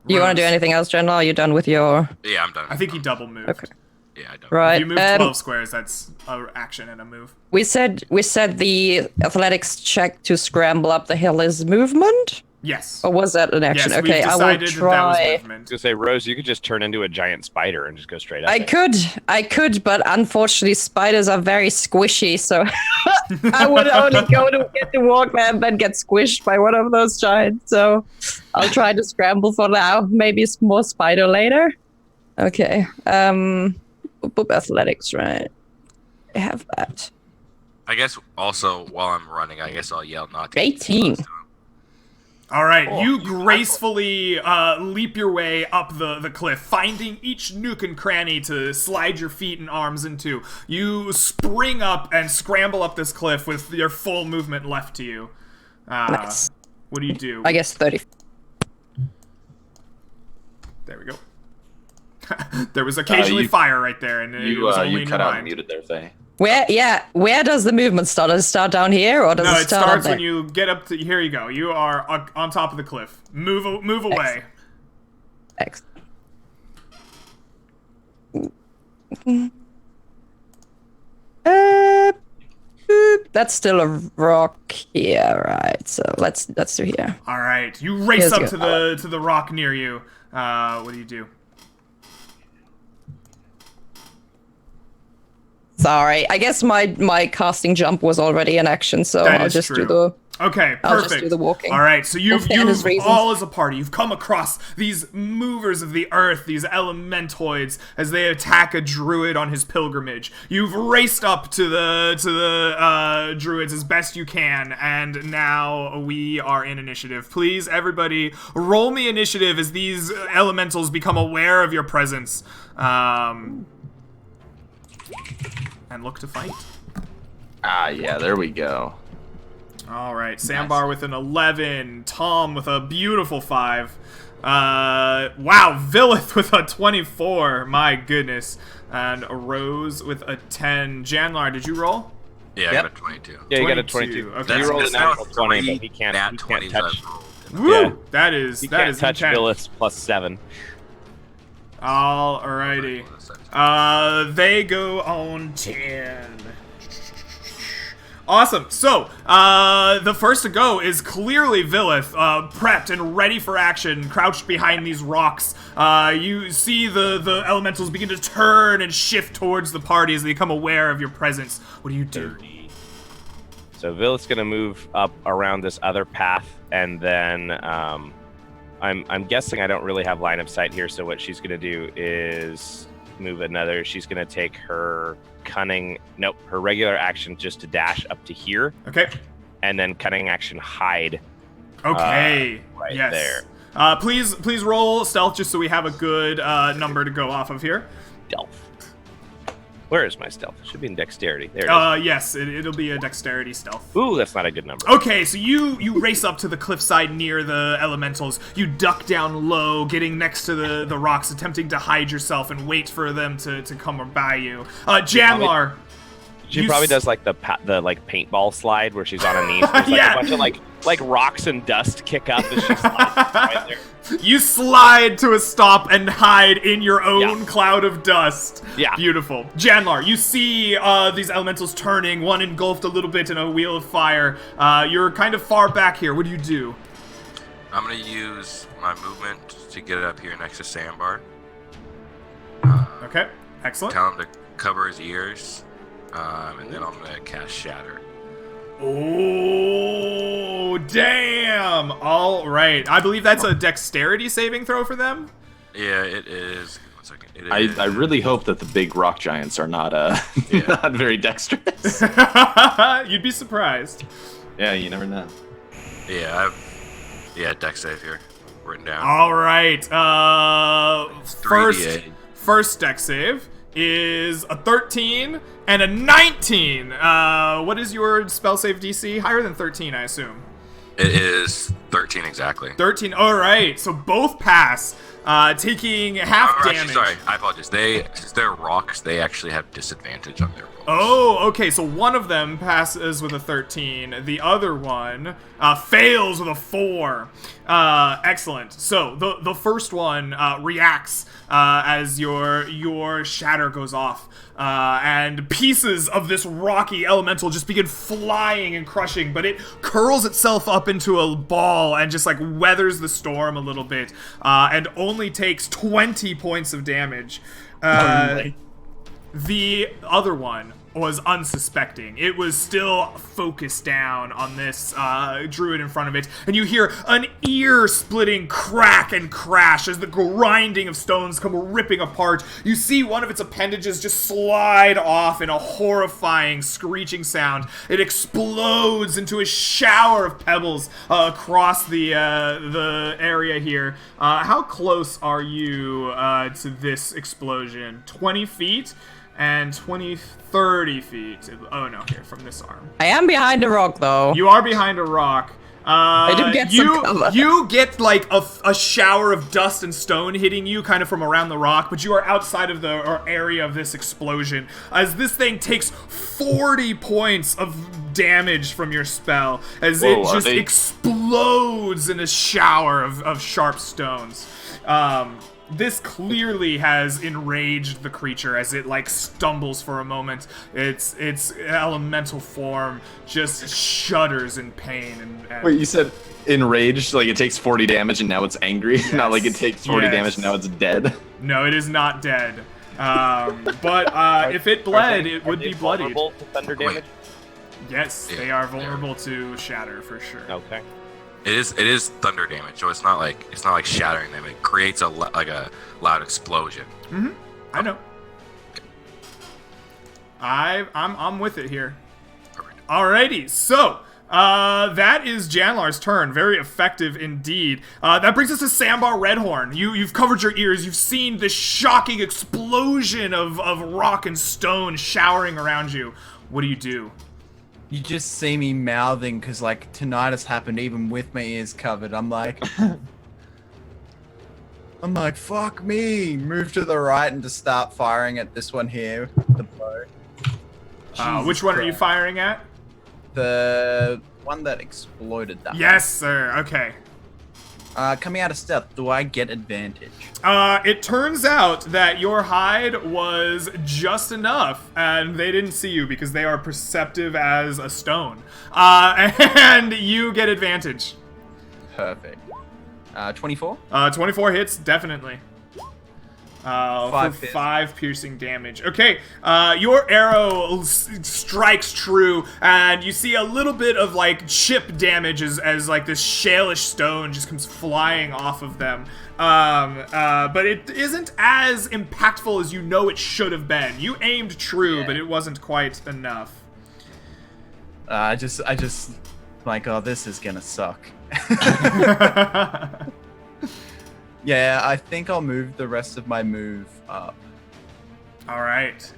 You want to do Rose. anything else, General? Are you done with your... Yeah, I'm done. I think he double moved. Okay. Yeah, I don't. Right. If you move 12 squares, that's an action and a move. We said the athletics check to scramble up the hill is movement? Yes. Or was that an action? Yes, Okay, we've I will decided that was try. movement. I was gonna say, Rose, you could just turn into a giant spider and just go straight up. I could, but unfortunately spiders are very squishy, so I would only go to get to walk there and then get squished by one of those giants. So I'll try to scramble for now. Maybe it's more spider later. Okay. Boop athletics, right? I have that. I guess also while I'm running, I guess I'll yell not to. 18. All right, you gracefully leap your way up the cliff, finding each nook and cranny to slide your feet and arms into. You spring up and scramble up this cliff with your full movement left to you. Nice. What do you do? I guess 30. There we go. There was occasionally fire right there, and it was only you in cut your out mind. and muted there, Faye. Where does the movement start? Does it start down here, or does No, it it start starts up when there? you get up to. Here you go. You are on top of the cliff. Move away. Excellent. Boop. That's still a rock here, right? So let's do here. All right, you race Here's up good. to the rock near you. What do you do? Sorry, I guess my casting jump was already in action, so That I'll is just true. do the. Okay, perfect. I'll just do the walking. All right, so you've fairness reasons. all as a party, you've come across these movers of the earth, these elementoids, as they attack a druid on his pilgrimage. You've raced up to the druids as best you can, and now we are in initiative. Please, everybody, roll me initiative as these elementals become aware of your presence, and look to fight. Ah, yeah, there we go. All right, Sambar with an 11, Tom with a beautiful 5. Wow, Villith with a 24. My goodness, and Rose with a 10. Janlar, did you roll? Yeah, I Yep. got a 22. Yeah, you got a 22, 22. okay. You rolled a That's now natural 20, three but he can't nat 20s touch. I've rolled. Woo! Yeah. That is He that can't is touch intense. Villus plus 7. Alrighty. They go on 10. Awesome. So, the first to go is clearly Villith, prepped and ready for action, crouched behind these rocks. You see the elementals begin to turn and shift towards the party as they become aware of your presence. What do you do? So Villus gonna move up around this other path, and then I'm guessing I don't really have line of sight here. So what she's gonna do is move another. She's gonna take her her regular action just to dash up to here, Okay. and then cunning action hide. Okay. right yes. there. Please roll stealth just so we have a good number to go off of here. Stealth. Where is my stealth? It should be in dexterity. There it is. Yes, it'll be a dexterity stealth. Ooh, that's not a good number. Okay, so you race up to the cliffside near the elementals. You duck down low, getting next to the rocks, attempting to hide yourself and wait for them to come by you. Janlar. She you probably s- does like the paintball slide where she's on her knees. There's like Yeah. a bunch of like rocks and dust kick up as she slides right there. You slide to a stop and hide in your own Yeah. cloud of dust. Yeah. Beautiful. Janlar, you see these elementals turning, one engulfed a little bit in a wheel of fire. You're kind of far back here. What do you do? I'm gonna use my movement to get up here next to Sandbar. Okay, excellent. Tell him to cover his ears, and then I'm gonna cast Shatter. Oh, damn! All right. I believe that's a dexterity saving throw for them. Yeah, it is. One second. It is. I really hope that the big rock giants are not Yeah. not very dexterous. You'd be surprised. Yeah, you never know. Yeah, deck save here written down. All right. It's 3d8. First deck save is a 13 and a 19. What is your spell save DC? Higher than 13, I assume. It is 13 exactly. 13. All right. So both pass, taking half Actually, damage. sorry, I apologize. Since they're rocks, they actually have disadvantage on their rolls. Oh, okay. So one of them passes with a 13. The other one fails with a 4. Excellent. So the first one reacts as your shatter goes off, and pieces of this rocky elemental just begin flying and crushing. But it curls itself up into a ball and just like weathers the storm a little bit, and only takes 20 points of damage. The other one was unsuspecting. It was still focused down on this druid in front of it, and you hear an ear-splitting crack and crash as the grinding of stones come ripping apart. You see one of its appendages just slide off in a horrifying screeching sound. It explodes into a shower of pebbles across the area here. How close are you to this explosion? 20 feet? And 30 feet. Oh no, here, from this arm. I am behind a rock, though. You are behind a rock. I do get some cover. You get like a shower of dust and stone hitting you kind of from around the rock, but you are outside of the area of this explosion as this thing takes 40 points of damage from your spell as it just explodes in a shower of sharp stones. This clearly has enraged the creature as it like stumbles for a moment. Its elemental form just shudders in pain and Wait, you said enraged? Like it takes 40 damage and now it's angry? Yes. Not like it takes 40 Yes. damage and now it's dead? No, it is not dead. But if it bled, it would be bloodied. Vulnerable to thunder damage? Yes, they are vulnerable to shatter for sure. Okay. It is thunder damage, so it's not like shattering them. It creates a loud explosion. Mm-hmm. I know. I'm with it here. Perfect. Alrighty, so that is Janlar's turn. Very effective indeed. That brings us to Sambar Redhorn. You've covered your ears. You've seen this shocking explosion of rock and stone showering around you. What do? You just see me mouthing because like tonight has happened even with my ears covered. I'm like, fuck me. Move to the right and just start firing at this one here. The bow. Which one are you firing at? The one that exploded. That Yes, sir. Okay. coming out of stealth, do I get advantage? It turns out that your hide was just enough, and they didn't see you because they are perceptive as a stone. And you get advantage. Perfect. 24? 24 hits, definitely. For 5 piercing damage. Okay, your arrow strikes true, and you see a little bit of like chip damage as like this shalish stone just comes flying off of them. But it isn't as impactful as you know it should have been. You aimed true, but it wasn't quite enough. I just like, oh, this is gonna suck. Yeah, I think I'll move the rest of my move up. All right.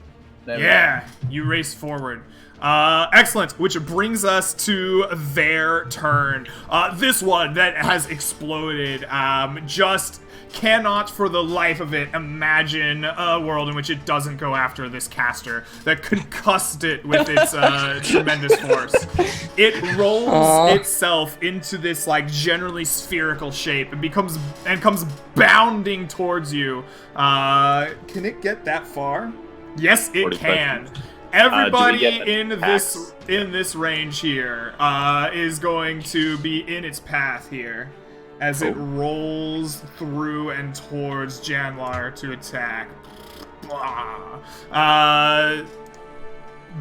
There we Yeah, you race forward. Excellent, which brings us to their turn. This one that has exploded just cannot for the life of it imagine a world in which it doesn't go after this caster that concussed it with its tremendous force. It rolls itself into this like generally spherical shape and comes bounding towards you. Can it get that far? Yes, it can. Everybody in this range here is going to be in its path here as it rolls through and towards Janlar to attack.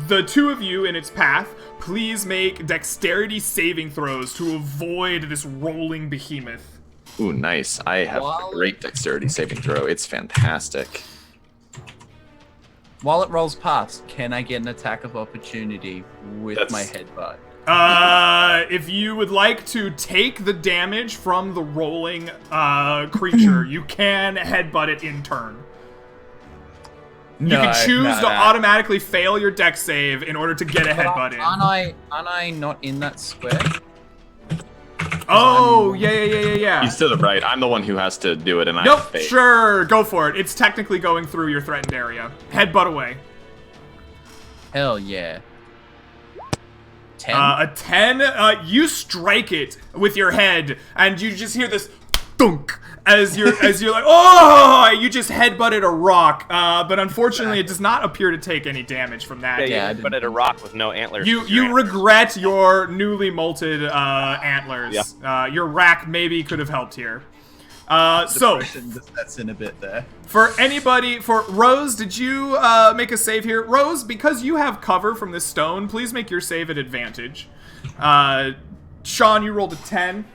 The two of you in its path, please make dexterity saving throws to avoid this rolling behemoth. Ooh, nice. I have a great dexterity saving throw. It's fantastic. While it rolls past, can I get an attack of opportunity with my headbutt? If you would like to take the damage from the rolling creature, you can headbutt it in turn. You can choose to automatically fail your dex save in order to get a headbutt in. Aren't I not in that square? Oh, yeah. He's to the right. I'm the one who has to do it, and Nope, I fail. sure, go for it. It's technically going through your threatened area. Headbutt away. Hell yeah. 10? A 10, you strike it with your head, and you just hear this thunk as you're like, oh! You just headbutted a rock, but unfortunately, it does not appear to take any damage from that. Yeah, but at a rock with no antlers. You regret your newly molted antlers. Yeah. Your rack maybe could have helped here. So that's in a bit there. for Rose, did you make a save here? Rose, because you have cover from this stone, please make your save at advantage. Sean, you rolled a 10.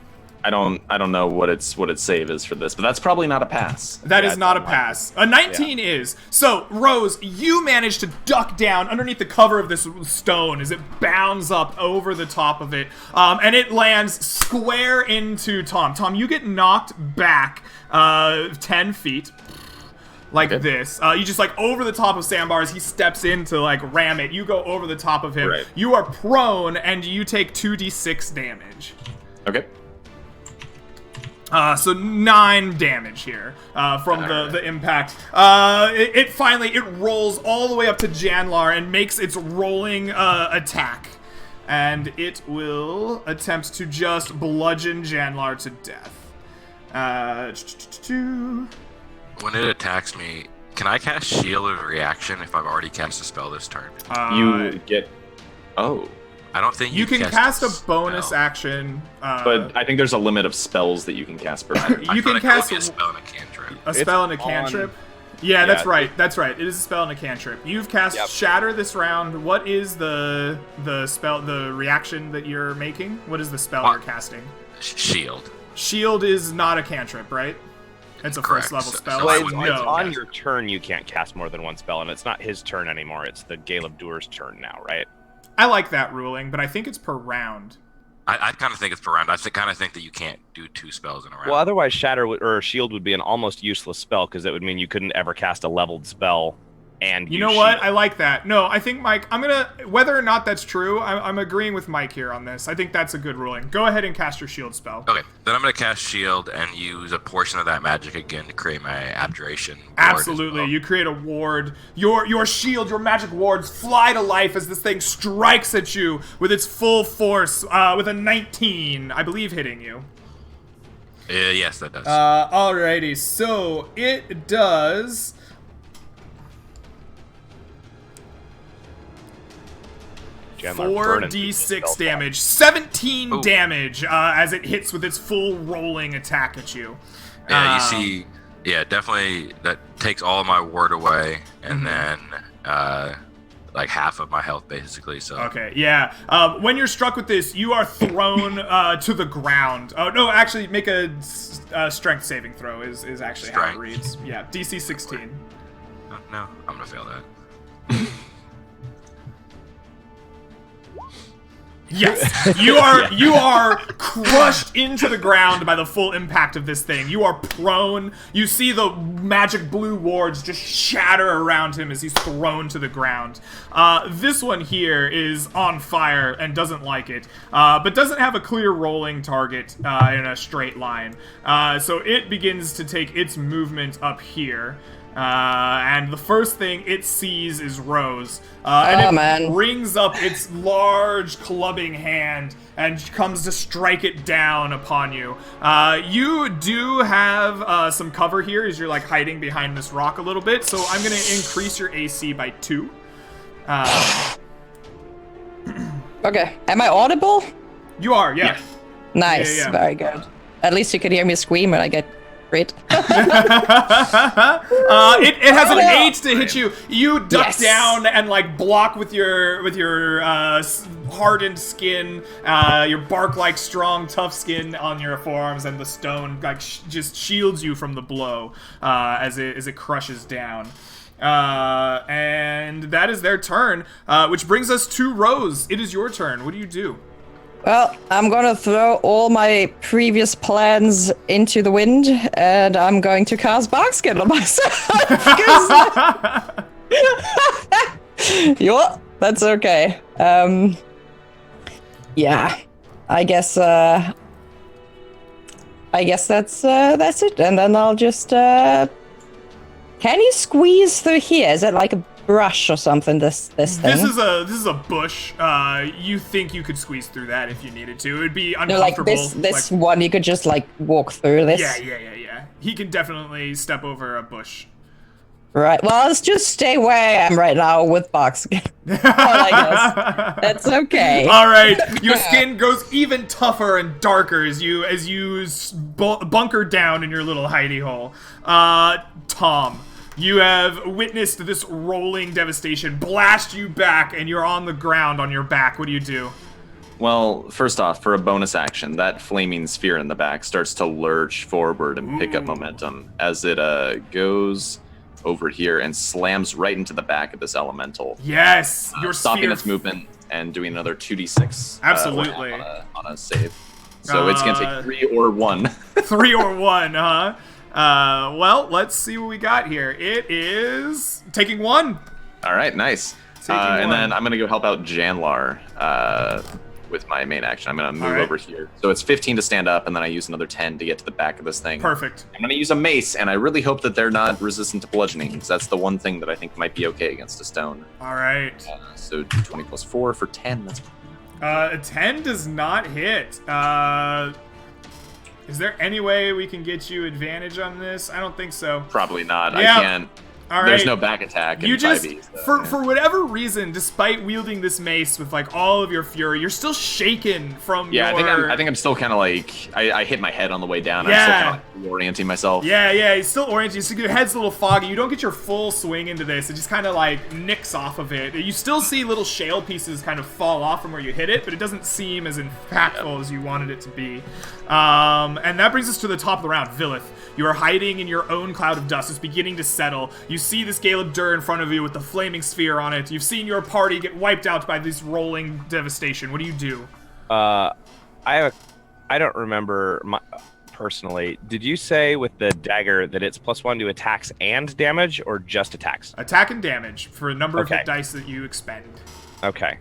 I don't know what its save is for this, but that's probably not a pass. That is not a pass. A 19 is. So, Rose, you manage to duck down underneath the cover of this stone as it bounds up over the top of it, and it lands square into Tom. Tom, you get knocked back 10 feet. Like this. You just like over the top of Sandbars, he steps in to like ram it. You go over the top of him. Right. You are prone and you take 2d6 damage. Okay. So 9 damage here from the impact. It finally rolls all the way up to Janlar and makes its rolling attack. And it will attempt to just bludgeon Janlar to death. When it attacks me, can I cast Shield of Reaction if I've already cast a spell this turn? You get... Oh. I don't think you can cast a bonus spell. action. But I think there's a limit of spells that you can cast per turn. You can cast a spell and a cantrip. A spell and a cantrip? Yeah, that's right. That's right. It is a spell and a cantrip. You've cast Shatter this round. What is the spell, the reaction that you're making? What is the spell you're casting? Shield. Shield is not a cantrip, right? It's a Correct. first level So- spell. so Well, I it's, would it's know. on your turn you can't cast more than one spell, and it's not his turn anymore. It's the Gale of Doer's turn now, right? I like that ruling, but I think it's per round. I kind of think it's per round. I kind of think that you can't do 2 spells in a round. Well, otherwise Shatter or Shield would be an almost useless spell because it would mean you couldn't ever cast a leveled spell and You use know what? Shield. I like that. No, I think, Mike, whether or not that's true, I'm agreeing with Mike here on this. I think that's a good ruling. Go ahead and cast your shield spell. Okay, then I'm going to cast Shield and use a portion of that magic again to create my Abjuration. ward as Absolutely. well. You create a ward. Your shield, your magic wards fly to life as this thing strikes at you with its full force, with a 19, I believe, hitting you. Yes, that does. Alrighty, so it does... 4d6 damage, 17 Ooh. damage as it hits with its full rolling attack at you. Yeah, you see, definitely that takes all of my ward away, and then like half of my health basically. So Okay, yeah. When you're struck with this, you are thrown to the ground. Oh no, actually, make a strength saving throw is actually how it Strength. reads. Yeah, DC 16. no, I'm gonna fail that. Yes, you are crushed into the ground by the full impact of this thing. You are prone. You see the magic blue wards just shatter around him as he's thrown to the ground. This one here is on fire and doesn't like it, but doesn't have a clear rolling target in a straight line. So it begins to take its movement up here. And the first thing it sees is Rose. And it brings up its large clubbing hand and comes to strike it down upon you. You do have some cover here as you're like hiding behind this rock a little bit, so I'm gonna increase your AC by 2. Okay, am I audible? You are, yeah. Nice, Yeah. very good. At least you can hear me scream when I get crit. It has an 8 to hit you. You duck down and like block with your hardened skin, your bark-like strong, tough skin on your forearms, and the stone like just shields you from the blow as it crushes down. And that is their turn, which brings us to Rose. It is your turn. What do you do? Well, I'm gonna throw all my previous plans into the wind, and I'm going to cast Barkskin on myself. Yup, that's okay. Yeah, I guess that's it. And then I'll just can you squeeze through here? Is it like a brush or something? This thing. This is a bush. You think you could squeeze through that if you needed to? It would be No, like uncomfortable. this one, you could just like walk through this. Yeah. He can definitely step over a bush. Right. Well, let's just stay where I am right now with Barkskin. I guess that's okay. All right, your skin grows even tougher and darker as you bunker down in your little hidey hole. Tom, you have witnessed this rolling devastation blast you back, and you're on the ground on your back. What do you do? Well, first off, for a bonus action, that flaming sphere in the back starts to lurch forward and pick up momentum as it goes over here and slams right into the back of this elemental. Yes, your stopping sphere its movement and doing another 2d6. Absolutely. On a save. So it's gonna take 3 or 1. 3 or 1, huh? Well, let's see what we got here. It is taking 1. All right, nice. And then I'm gonna go help out Janlar with my main action. I'm gonna move over here. So it's 15 to stand up, and then I use another 10 to get to the back of this thing. Perfect. I'm gonna use a mace, and I really hope that they're not resistant to bludgeoning, because that's the one thing that I think might be okay against a stone. All right. So 20 plus 4 for 10. That's a 10 does not hit. Is there any way we can get you advantage on this? I don't think so. probably not. Yeah. I can't. All right. There's no back attack in You just, 5e. So, for whatever reason, despite wielding this mace with like all of your fury, you're still shaken from yeah, your... I think I'm still kind of like I hit my head on the way down. Yeah. I'm still kind of reorienting myself. Yeah, it's still oriented. So your head's a little foggy. You don't get your full swing into this. It just kind of like nicks off of it. You still see little shale pieces kind of fall off from where you hit it, but it doesn't seem as impactful as you wanted it to be. And that brings us to the top of the round. Villith, you are hiding in your own cloud of dust. It's beginning to settle. You see this Gale of Dur in front of you with the flaming sphere on it. You've seen your party get wiped out by this rolling devastation. What do you do? I don't remember personally. Did you say with the dagger that it's +1 to attacks and damage, or just attacks? Attack and damage for a number of hit dice that you expend. Okay.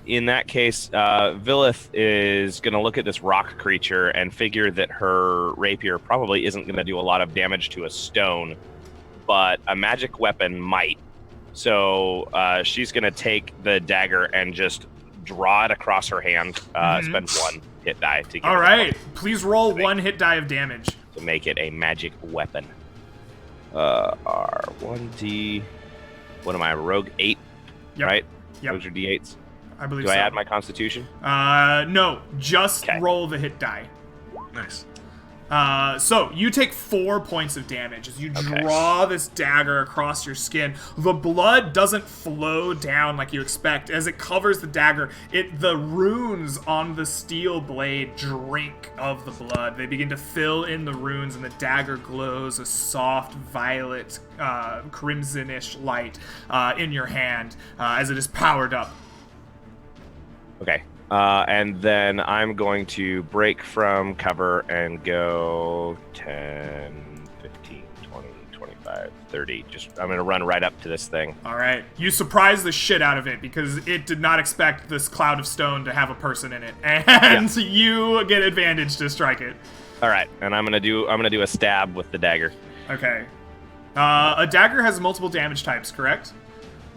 In that case, Villith is going to look at this rock creature and figure that her rapier probably isn't going to do a lot of damage to a stone, but a magic weapon might. So she's going to take the dagger and just draw it across her hand, spend 1 hit die to get All right. Please roll 1 hit die of damage. To make it a magic weapon. R1D... What am I, rogue? 8? Yep. Right? Yep. Those are D8s. I believe Do so. I add my constitution? No. Just Okay. roll the hit die. Nice. So you take 4 points of damage as you draw this dagger across your skin. The blood doesn't flow down like you expect. As it covers the dagger, the runes on the steel blade drink of the blood. They begin to fill in the runes, and the dagger glows a soft violet, crimsonish light in your hand as it is powered up. Okay. And then I'm going to break from cover and go 10, 15, 20, 25, 30. I'm going to run right up to this thing. All right. You surprise the shit out of it because it did not expect this cloud of stone to have a person in it. And you get advantage to strike it. All right. And I'm going to do a stab with the dagger. Okay. A dagger has multiple damage types, correct?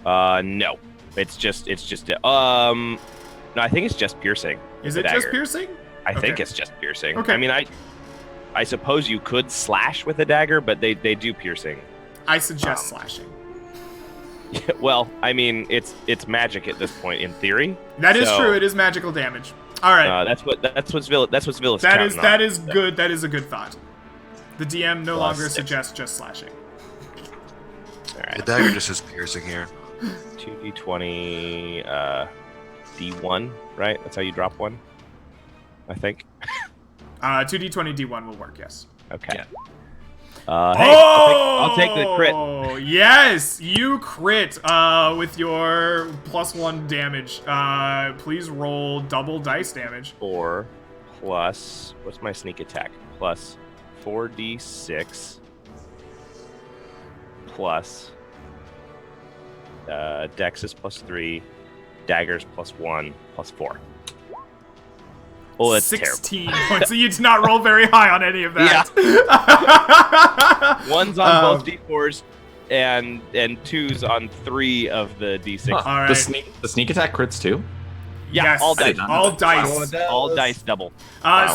No. It's just no, I think it's just piercing. Is the it just dagger. piercing? I think it's just piercing. Okay. I mean, I suppose you could slash with a dagger, but they do piercing. I suggest slashing. Well, I mean, it's magic at this point in theory. That is true. It is magical damage. All right. That's what's Villith's that counting is on. good. That is a good thought. The DM no longer 6. suggests just slashing. All right. The dagger just is piercing here. 2d20 D1, right? That's how you drop one, I think. 2d20 D1 will work, yes. Okay. Yeah. Hey, I'll take the crit. Oh, yes, you crit with your +1 damage. Please roll double dice damage. 4 plus, what's my sneak attack? Plus 4d6 plus dex is +3, daggers +1 plus 4. Oh, that's 16 terrible. points. So you did not roll very high on any of that. One's on both d4s and 2's on 3 of the d6. All right. The sneak attack crits too. Yeah, Yes, all dice. all dice. All dice double.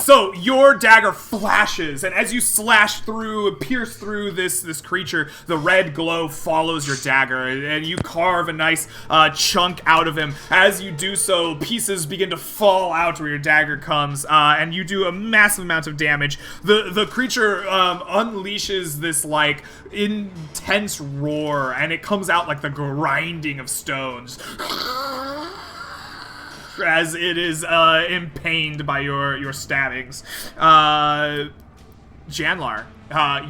So your dagger flashes, and as you slash through, pierce through this creature, the red glow follows your dagger, and you carve a nice chunk out of him. As you do so, pieces begin to fall out where your dagger comes, and you do a massive amount of damage. The creature unleashes this like intense roar, and it comes out like the grinding of stones. As it is impained by your stabbings. Janlar,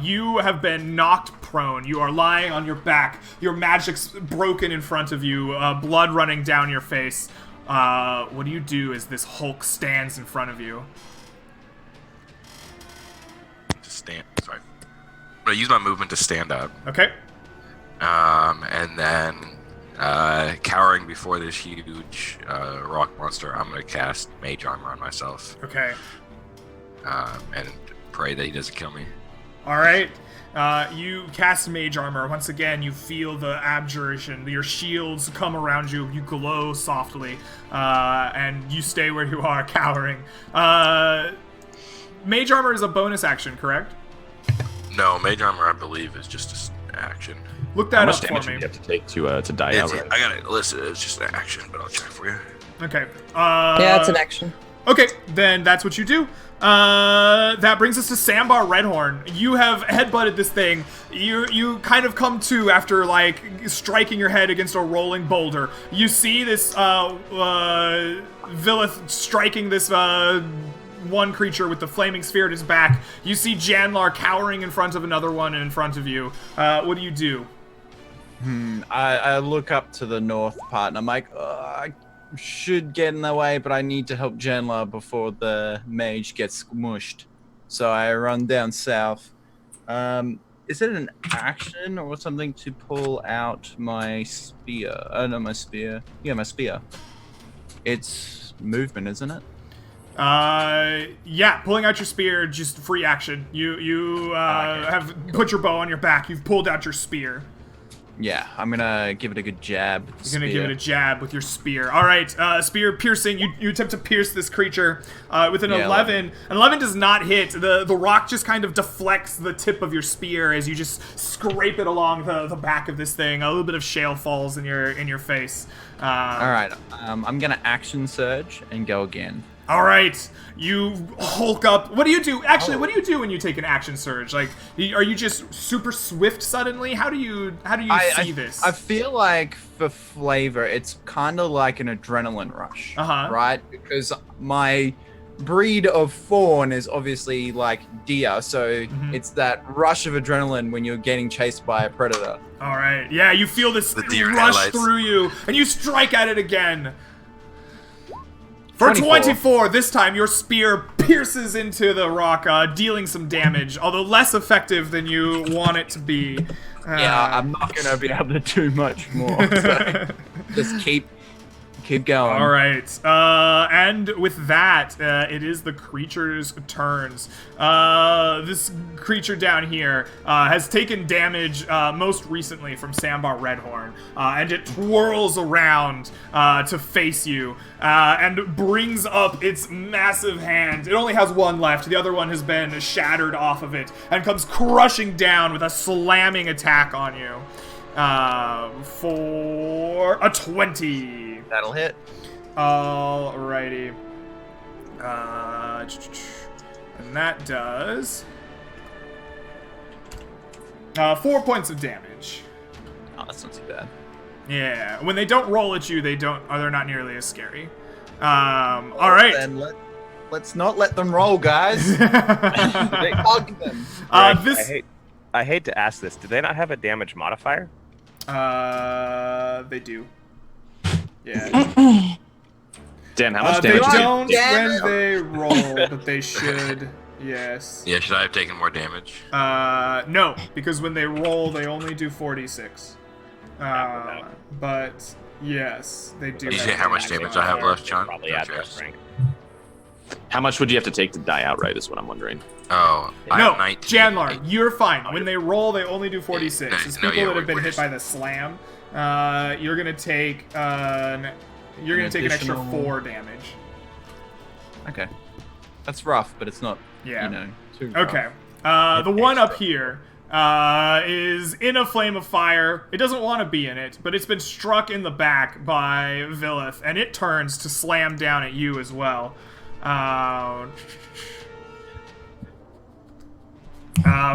you have been knocked prone. You are lying on your back. Your magic's broken in front of you, blood running down your face. What do you do as this Hulk stands in front of you? Just stand. Sorry. I'm gonna use my movement to stand up. Okay. And then cowering before this huge rock monster, I'm gonna cast Mage Armor on myself. Okay. And pray that he doesn't kill me. All right. You cast Mage Armor. Once again, you feel the abjuration. Your shields come around you. You glow softly, and you stay where you are, cowering. Mage Armor is a bonus action, correct? No, Mage Armor, I believe, is just an action. Look How that much up for damage do me. you have to take to die I outright? got it listed as just an action, but I'll check for you. Okay. Yeah, it's an action. Okay, then that's what you do. That brings us to Sambar Redhorn. You have headbutted this thing. You kind of come to after like striking your head against a rolling boulder. You see this Villith striking this one creature with the flaming sphere at his back. You see Janlar cowering in front of another one in front of you. What do you do? I look up to the north part and I'm like, I should get in the way, but I need to help Janla before the mage gets smushed. So I run down south. Is it an action or something to pull out my spear? Oh, no, my spear. Yeah, my spear. It's movement, isn't it? Yeah, pulling out your spear, just free action. You have put your bow on your back. You've pulled out your spear. Yeah, I'm gonna give it a good jab. You're gonna give it a jab with your spear. All right, spear piercing. You attempt to pierce this creature with an 11. An 11 does not hit. The rock just kind of deflects the tip of your spear as you just scrape it along the back of this thing. A little bit of shale falls in your face. All right, I'm gonna action surge and go again. All right, you hulk up. What do you do? Actually, what do you do when you take an action surge? Like, are you just super swift suddenly? How do you see this? I feel like for flavor, it's kind of like an adrenaline rush, right? Because my breed of fawn is obviously like deer, so it's that rush of adrenaline when you're getting chased by a predator. All right, yeah, you feel this deer rush headlights. through you, and you strike at it again. For 24. 24, this time your spear pierces into the rock, dealing some damage, although less effective than you want it to be. Yeah, I'm not gonna be able to do much more. So just keep going. All right, and with that, it is the creature's turns. This creature down here has taken damage most recently from Sambar Redhorn, and it twirls around to face you and brings up its massive hand. It only has one left. The other one has been shattered off of it and comes crushing down with a slamming attack on you for a 20. That'll hit. Alrighty. And that does 4 points of damage. Oh, that's not too bad. Yeah, when they don't roll at you, they're not nearly as scary. All right. Then let's not let them roll, guys. Hug them. I I hate to ask this. Do they not have a damage modifier? They do. Yeah. Dan, how much They damage? don't when they roll, but they should. Yes. Yeah, should I have taken more damage? No, because when they roll, they only do 46. But yes, they do. Did you have say how much damage damage I have left, John? Probably add their strength. How much would you have to take to die outright? Is what I'm wondering. Oh, I No, have 19. Janlar, you're fine. When they roll, they only do 46. No, As no, people yeah, that have been we're hit just- by the slam, you're gonna take an extra additional- 4 damage. Okay. That's rough, but it's not, Yeah. too rough. Okay. The one up here is in a flame of fire. It doesn't want to be in it, but it's been struck in the back by Villith, and it turns to slam down at you as well.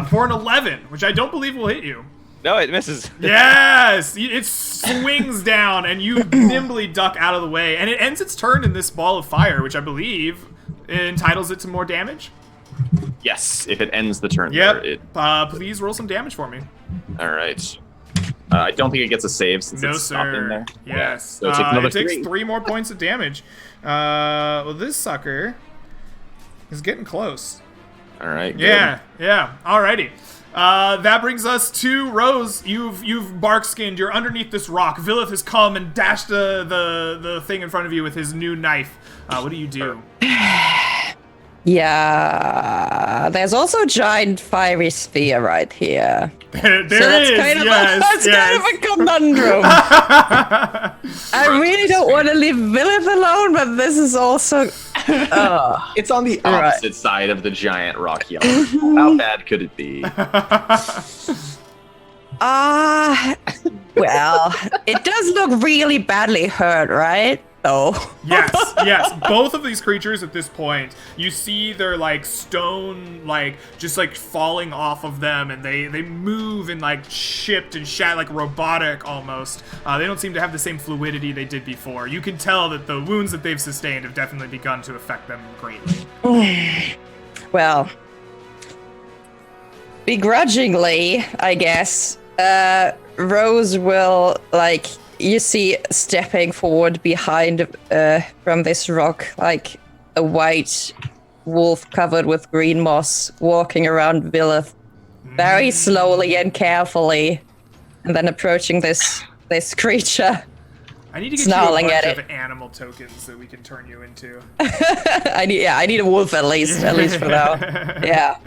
For an 11, which I don't believe will hit you. No, it misses. Yes! It swings down, and you nimbly duck out of the way, and it ends its turn in this ball of fire, which I believe entitles it to more damage. Yes, if it ends the turn. Yep. There, it, Please roll some damage for me. all right. I don't think it gets a save since No, it's stopped in there. sir. Yes. So it takes another it takes 3. 3 more points of damage. Well, this sucker is getting close. All right. Good. Yeah. Alrighty. That brings us to Rose. You've bark skinned. You're underneath this rock. Villith has come and dashed the thing in front of you with his new knife. What do you do? Yeah, there's also a giant fiery sphere right here. There So that's is, kind of yes, kind of a conundrum. I really don't want to leave Villith alone, but this is also. It's on the Right. opposite side of the giant rock hill. How bad could it be? Well, it does look really badly hurt, right? Oh. Yes. Both of these creatures at this point, you see their like stone just falling off of them, and they move and shift and shat like robotic almost. They don't seem to have the same fluidity they did before. You can tell that the wounds that they've sustained have definitely begun to affect them greatly. Well, begrudgingly, I guess, Rose will, you see stepping forward behind from this rock, like a white wolf covered with green moss, walking around Villith very slowly and carefully, and then approaching this creature. I need to get Snarling you a at bunch it. of animal tokens that we can turn you into. I need a wolf at least for now. Yeah.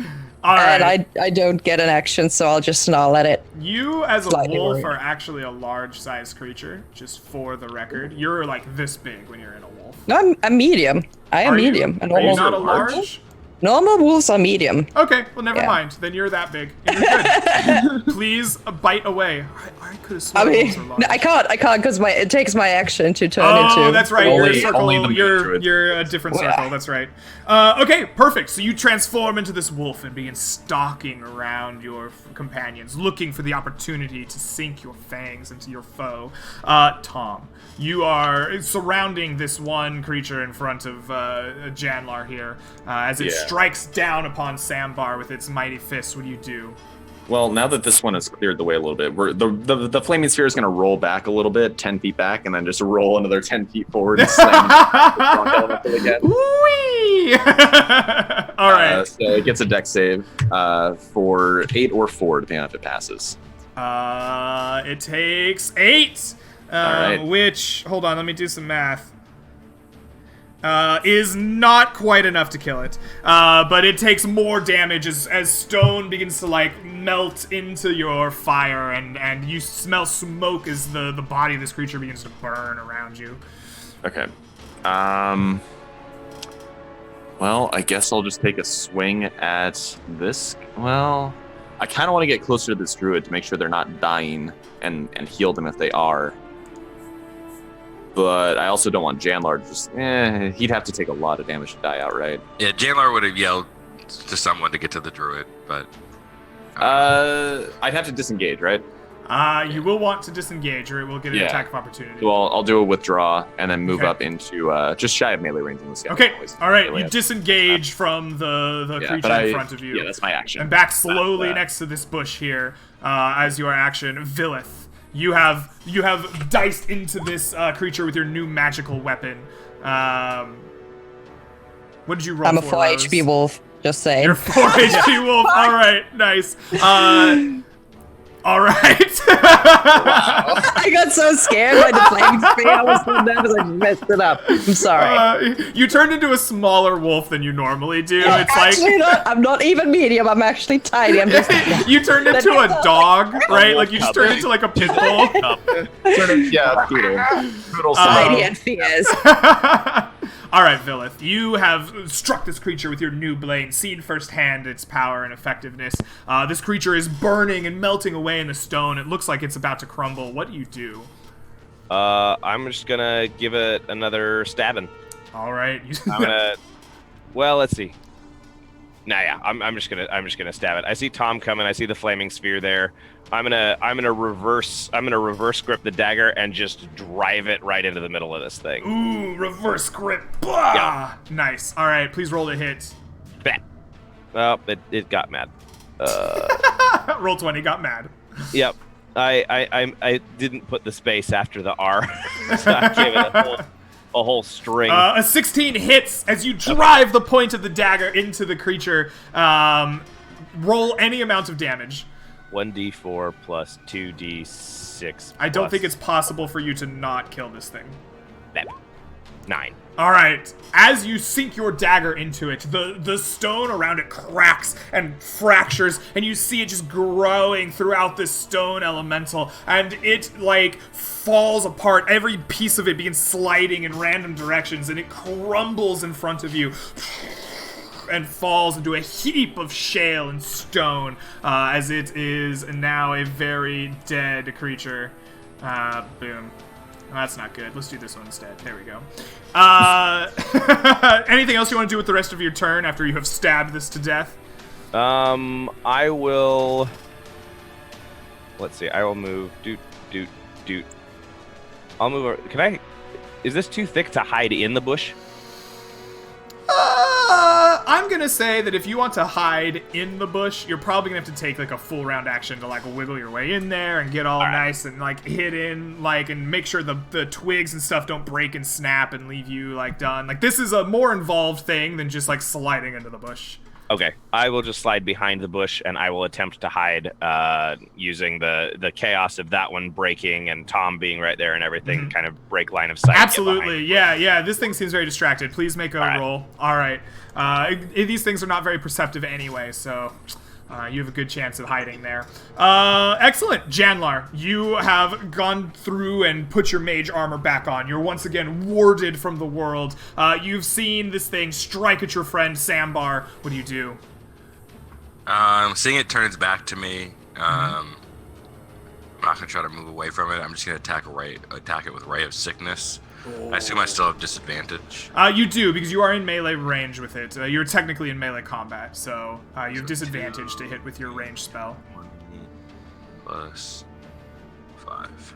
All right. And I don't get an action, so I'll just snarl at it. You, as a Slightly wolf, worried. are actually a large-sized creature, just for the record. You're this big when you're in a wolf. No, I'm medium. I am Are you? medium. A Are you normal, not a large? large? normal wolves are medium. Okay, well, never Yeah. mind. Then you're that big. You're good. Please bite away. I could have I sworn mean, wolves are large. no, I can't because it takes my action to turn into. Oh, that's right. Only- You're a only the circle. main You're druid. a different Well, circle. That's right. Okay, perfect. So you transform into this wolf and begin stalking around your companions, looking for the opportunity to sink your fangs into your foe. Tom, you are surrounding this one creature in front of Janlar here as it Yeah. strikes down upon Sambar with its mighty fists. What do you do? Well, now that this one has cleared the way a little bit, the flaming sphere is going to roll back a little bit, 10 feet back, and then just roll another 10 feet forward and slam the rock elemental again. Whee! All right. So it gets a dex save for 8 or 4, depending on if it passes. It takes 8. Alright. Which, hold on, let me do some math. Is not quite enough to kill it. But it takes more damage as stone begins to melt into your fire, and you smell smoke as the body of this creature begins to burn around you. Okay. Well, I guess I'll just take a swing at this. Well, I kind of want to get closer to this druid to make sure they're not dying and heal them if they are. But I also don't want Janlar to just, he'd have to take a lot of damage to die outright. Yeah, Janlar would have yelled to someone to get to the druid, but I'd have to disengage, right? You will want to disengage, or it will get an attack of opportunity. Well, I'll do a withdraw and then move Okay. up into just shy of melee range in the sky. Okay, all right. You disengage from the creature in front of you. Yeah, that's my action. And back slowly next to this bush here, as your action. Villith, you have diced into this creature with your new magical weapon. What did you roll I'm a for, 4 Rose? HP wolf, just saying. You're 4 HP wolf. All right, nice. All right. I got so scared by the flaming spear. I was so nervous I messed it up. I'm sorry. You turned into a smaller wolf than you normally do. It's Actually, like I'm not even medium. I'm actually tiny. I'm just. you turned into a dog, right? Like you just turned into like a pit bull. Poodle Tiny and fierce. All right, Villith, you have struck this creature with your new blade, seen firsthand its power and effectiveness. This creature is burning and melting away in the stone. It looks like it's about to crumble. What do you do? I'm just gonna give it another stabbing. All right. I'm gonna. Well, let's see. Nah, yeah, I'm just gonna stab it. I see Tom coming. I see the flaming sphere there. I'm gonna reverse grip the dagger and just drive it right into the middle of this thing. Ooh, reverse grip. Blah! Yeah. Nice. All right, please roll to hit. Bam. Oh, it got mad. Roll 20, got mad. Yep. I didn't put the space after the R. So I gave it a whole string. A 16 hits as you drive the point of the dagger into the creature. Roll any amount of damage. 1d4 plus 2d6. I don't think it's possible for you to not kill this thing. 9. All right. As you sink your dagger into it, the stone around it cracks and fractures, and you see it just growing throughout this stone elemental, and it, like, falls apart. Every piece of it begins sliding in random directions, and it crumbles in front of you and falls into a heap of shale and stone, as it is now a very dead creature. Boom. That's not good. Let's do this one instead. There we go. Anything else you want to do with the rest of your turn after you have stabbed this to death? I will... Let's see. I will move... Doot. I'll move over... Can I... Is this too thick to hide in the bush? I'm gonna say that if you want to hide in the bush, you're probably gonna have to take like a full round action to like wiggle your way in there and get all nice and like hidden, like, and make sure the twigs and stuff don't break and snap and leave you like done. Like, this is a more involved thing than just like sliding into the bush. Okay, I will just slide behind the bush and I will attempt to hide using the chaos of that one breaking and Tom being right there and everything, kind of break line of sight. Absolutely, yeah. This thing seems very distracted. Please make a roll. All right. These things are not very perceptive anyway, so you have a good chance of hiding there. Excellent, Janlar. You have gone through and put your mage armor back on. You're once again warded from the world. You've seen this thing strike at your friend Sambar. What do you do? Seeing it turn its back to me, I'm not gonna try to move away from it. I'm just gonna attack it with Ray of Sickness. I assume I still have disadvantage. You do, because you are in melee range with it. You're technically in melee combat, so you have disadvantage to hit with your range spell. 1 + 5.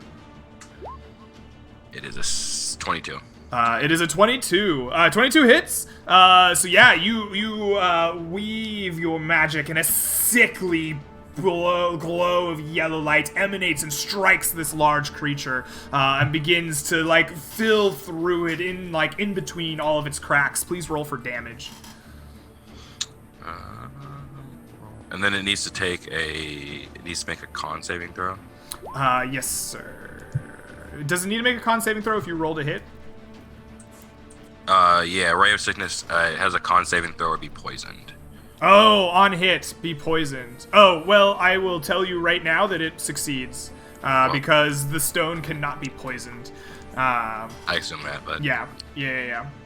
It is a 22. It is a 22. 22 hits. So yeah, you weave your magic, and a sickly glow of yellow light emanates and strikes this large creature, and begins to like fill through it in between all of its cracks. Please roll for damage. And then it needs to make a con saving throw. Yes, sir. Does it need to make a con saving throw if you roll to hit? Yeah, Ray of Sickness has a con saving throw or be poisoned. Oh, on hit, be poisoned. Oh, well, I will tell you right now that it succeeds, because the stone cannot be poisoned. I assume that, but... Yeah.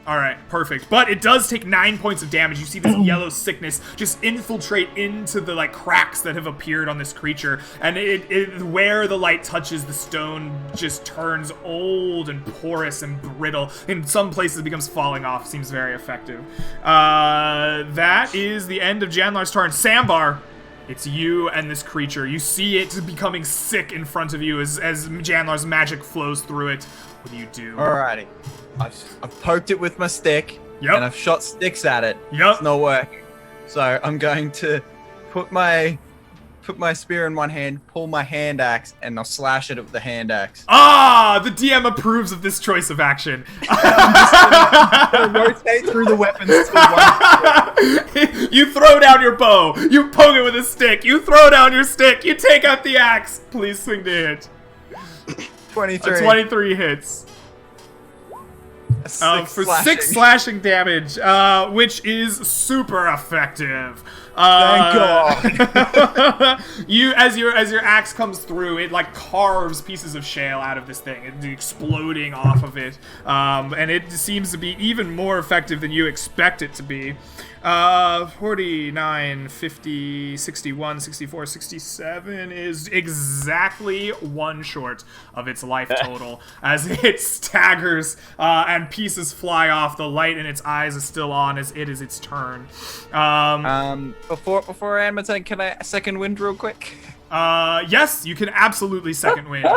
All right, perfect. But it does take 9 points of damage. You see this yellow sickness just infiltrate into the like cracks that have appeared on this creature, and it where the light touches the stone just turns old and porous and brittle. In some places, it becomes falling off. Seems very effective. That is the end of Janlar's turn. Sambar, It's you and this creature. You see it becoming sick in front of you as Janlar's magic flows through it. What do you do? Alrighty. I've poked it with my stick. Yep. And I've shot sticks at it. Yep. It's not working. So I'm going to put my spear in one hand, pull my hand axe, and I'll slash it with the hand axe. Ah, the DM approves of this choice of action. I'm gonna rotate through the weapons to one. You throw down your bow. You poke it with a stick. You throw down your stick. You take out the axe. Please swing to hit. 23. 23 hits. For 6 slashing damage, which is super effective. Thank God. As your axe comes through, it like carves pieces of shale out of this thing, it's exploding off of it, and it seems to be even more effective than you expect it to be. 49, 50, 61, 64, 67 is exactly 1 short of its life total as it staggers and pieces fly off. The light in its eyes is still on as it is its turn. Before I end my turn, can I second wind real quick? Yes, you can absolutely second wind.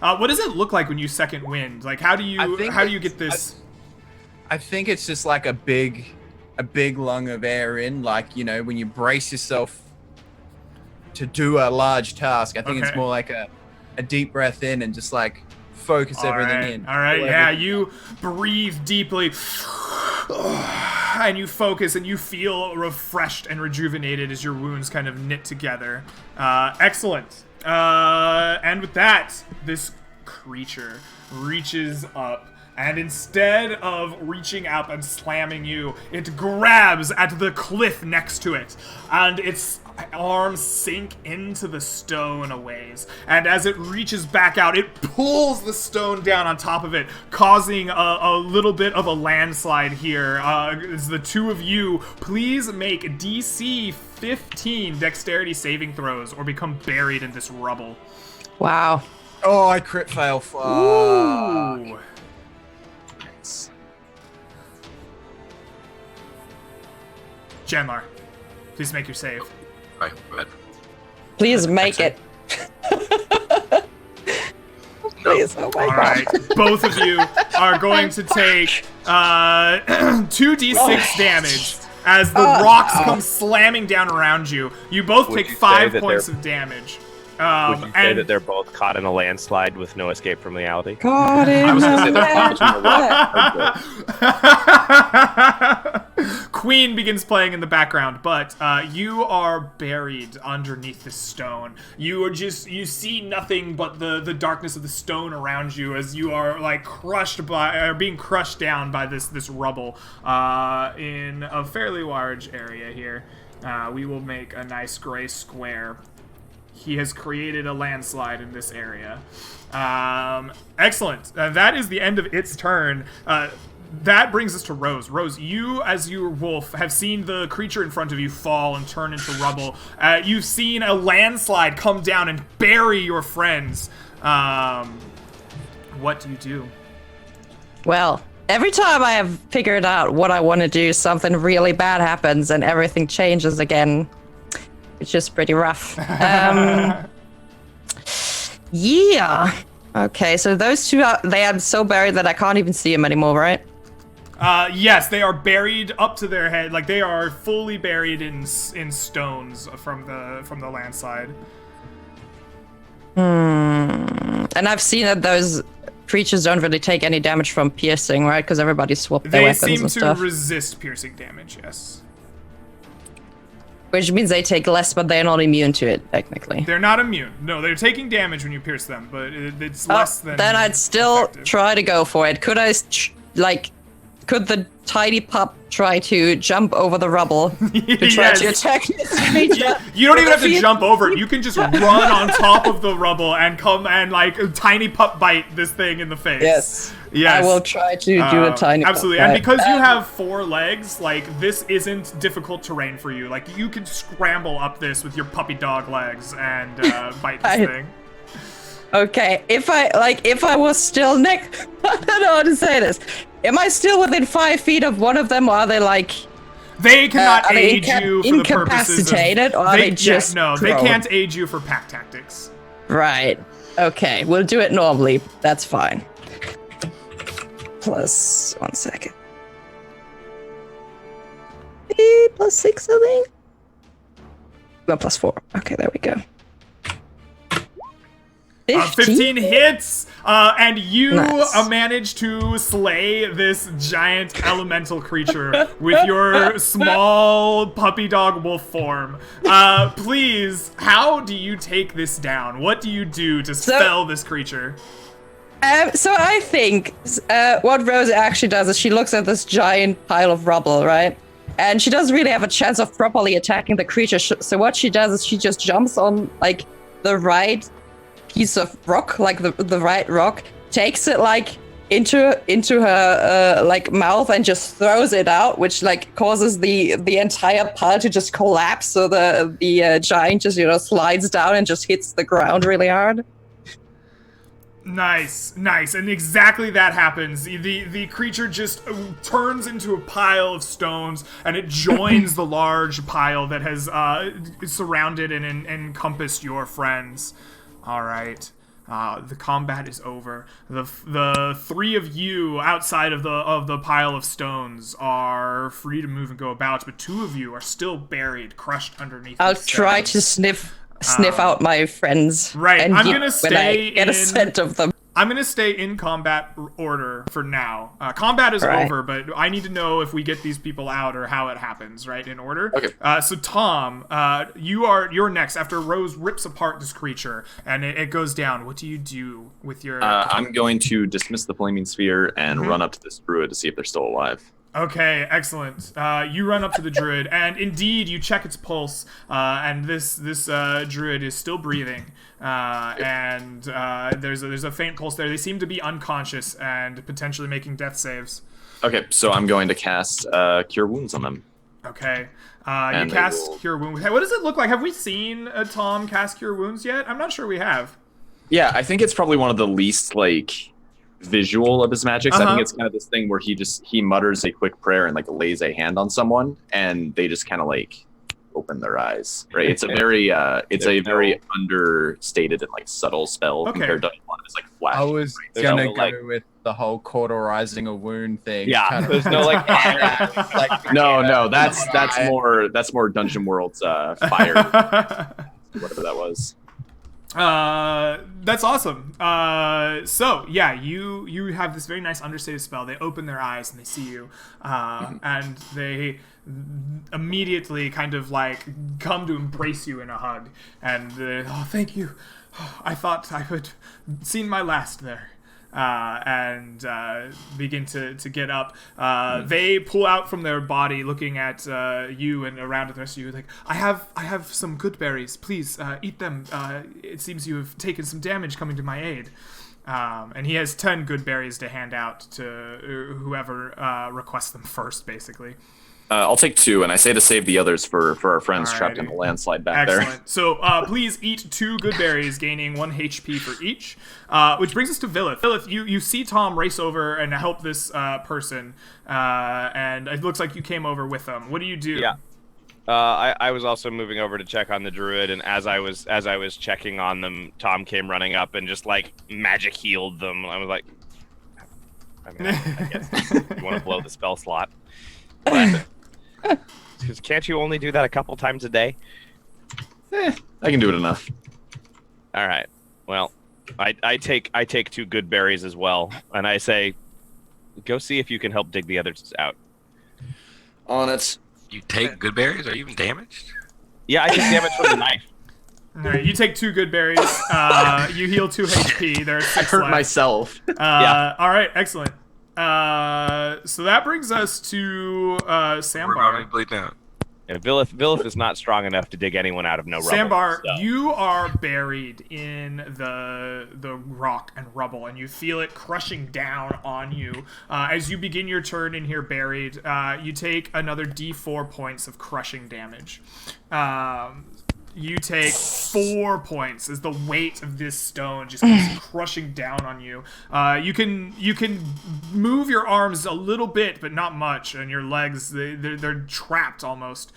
What does it look like when you second wind? Like, how do you get this? I think it's just like a big lung of air in, like, you know, when you brace yourself to do a large task. I think it's more like a deep breath in and just like focus everything in. All right, yeah, you breathe deeply and you focus and you feel refreshed and rejuvenated as your wounds kind of knit together. Excellent. And with that, this creature reaches up, and instead of reaching up and slamming you, it grabs at the cliff next to it, and its arms sink into the stone a ways. And as it reaches back out, it pulls the stone down on top of it, causing a little bit of a landslide here. As the two of you, please make DC 15 dexterity saving throws or become buried in this rubble. Wow. Oh, I crit fail. Fuck. Ooh. Janlar, please make your save. Right, go ahead. Please make it. Please, oh my All God. right, both of you are going to take 2d6 damage as the rocks come slamming down around you. You both Would take you say 5 that points they're- of damage. Would you say and that they're both caught in a landslide with no escape from reality? God, I was gonna say they're caught in the rock. Queen begins playing in the background, but you are buried underneath the stone. You see nothing but the darkness of the stone around you as you are like being crushed down by this rubble in a fairly large area here. We will make a nice gray square. He has created a landslide in this area. Excellent. That is the end of its turn. That brings us to Rose. Rose, you, as your wolf, have seen the creature in front of you fall and turn into rubble. You've seen a landslide come down and bury your friends. What do you do? Well, every time I have figured out what I want to do, something really bad happens and everything changes again. It's just pretty rough. Yeah. Okay, so those two they are so buried that I can't even see them anymore, right? Yes, they are buried up to their head. Like, they are fully buried in stones from the landslide. And I've seen that those creatures don't really take any damage from piercing, right? Because everybody swapped their They weapons seem and to stuff. resist piercing damage, yes. Which means they take less, but they're not immune to it, technically. They're not immune. No, they're taking damage when you pierce them, but it's less than Then I'd still effective. try to go for it. Could could the tiny pup try to jump over the rubble to try to Yes. attack this creature? You don't even have to Feet? jump over it. You can just run on top of the rubble and come and like tiny pup bite this thing in the face. Yes. Yes. I will try to do a tiny pup absolutely. bite. And because you have 4 legs, like this isn't difficult terrain for you. Like you can scramble up this with your puppy dog legs and bite this thing. Okay, if I was still I don't know how to say this. Am I still within 5 feet of one of them, or are they like... They cannot Are they aid you for the purposes of... incapacitated, or are they just no, they prone? can't aid you for pack tactics. Right. Okay, we'll do it normally. That's fine. Plus 1 second. Plus 6, I think. No, plus 4. Okay, there we go. 15 hits, and you Nice. manage to slay this giant elemental creature with your small puppy dog wolf form. Please, how do you take this down? What do you do to spell this creature? So I think what Rose actually does is she looks at this giant pile of rubble, right? And she doesn't really have a chance of properly attacking the creature. So what she does is she just jumps on like the right piece of rock, like the right rock, takes it like into her like mouth and just throws it out, which like causes the entire pile to just collapse. So the giant just slides down and just hits the ground really hard. Nice, and exactly that happens. The creature just turns into a pile of stones, and it joins the large pile that has surrounded and encompassed your friends. All right, the combat is over. The three of you outside of the pile of stones are free to move and go about, but two of you are still buried, crushed underneath. I'll these try stones. to sniff out my friends. Right, and I'm yell gonna when I stay get a in- scent of them. I'm gonna stay in combat order for now. Combat is Right. over, but I need to know if we get these people out or how it happens, right? In order. Okay. So Tom, you're next. After Rose rips apart this creature and it goes down, what do you do with your? I'm going to dismiss the flaming sphere and Mm-hmm. run up to this druid to see if they're still alive. Okay, excellent. You run up to the druid, and indeed, you check its pulse, and this druid is still breathing, and there's a faint pulse there. They seem to be unconscious and potentially making death saves. Okay, so I'm going to cast Cure Wounds on them. Okay, you And they cast will- Cure Wounds. Hey, what does it look like? Have we seen Tom cast Cure Wounds yet? I'm not sure we have. Yeah, I think it's probably one of the least visual of his magics. I Uh-huh. think it's kind of this thing where he mutters a quick prayer and lays a hand on someone, and they just kind of open their eyes. Right? It's a very very understated and subtle spell Okay. compared to a lot of his flash. I was There's gonna no, go with the whole cauterizing a wound thing. Yeah, Kind of- there's no No, that's more Dungeon World's fire, whatever that was. That's awesome. So yeah, you have this very nice understated spell. They open their eyes and they see you, and they immediately kind of come to embrace you in a hug. And thank you. I thought I had seen my last there. And begin to get up. They pull out from their body, looking at you and around at the rest of you. I have some good berries. Please eat them. It seems you have taken some damage coming to my aid. And he has 10 good berries to hand out to whoever requests them first, basically. I'll take 2, and I say to save the others for our friends trapped in Alrighty. the landslide back there. Excellent. So please eat 2 good berries, gaining 1 HP for each. Which brings us to Villith. Villith, you see Tom race over and help this person, and it looks like you came over with them. What do you do? Yeah. I was also moving over to check on the druid, and as I was checking on them, Tom came running up and just magic healed them. I was like, I guess you want to blow the spell slot. Because can't you only do that a couple times a day? I can do it enough. All right. Well, I take 2 good berries as well, and I say, go see if you can help dig the others out. On it. You take good berries? Are you even damaged? Yeah, I take damage from the knife. All right, you take 2 good berries. You heal 2 HP. There are 6 I hurt left. myself. Yeah. All right, excellent. So that brings us to We're about to Sambar. bleed out. And Villith is not strong enough to dig anyone out of no rubble. Sambar, so. you are buried in the rock and rubble, and you feel it crushing down on you. As you begin your turn in here buried, you take another D4 points of crushing damage. you take 4 points as the weight of this stone just keeps crushing down on you. You can move your arms a little bit, but not much, and your legs they're trapped almost.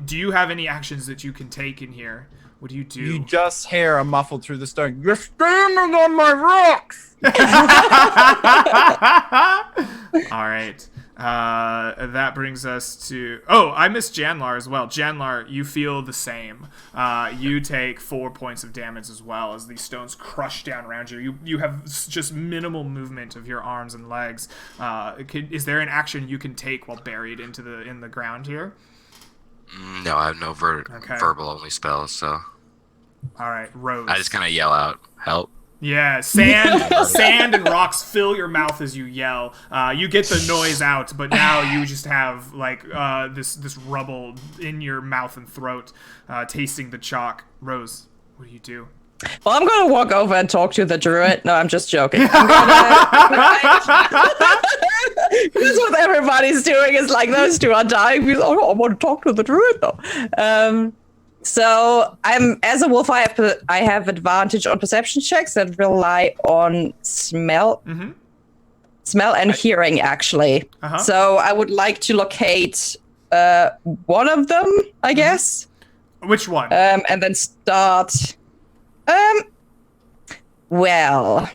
Do you have any actions that you can take in here? What do you do? You just hear a muffled through the stone. You're standing on my rocks. All right. That brings us to... Oh, I missed Janlar as well. Janlar, you feel the same. You take 4 points of damage as well as these stones crush down around you. You have just minimal movement of your arms and legs. Is there an action you can take while buried in the ground here? No, I have no verbal only spells, so. All right, Rose. I just kind of yell out, help. Yeah, sand and rocks fill your mouth as you yell. You get the noise out, but now you just have like this rubble in your mouth and throat, tasting the chalk. Rose, what do you do? Well, I'm gonna walk over and talk to the druid. No, I'm just joking. That's what everybody's doing. Is like those two are dying. Because, oh, I want to talk to the druid though. So as a wolf, I have advantage on perception checks that rely on smell, smell and hearing actually. So I would like to locate one of them, I guess. Which one? And then start. Well,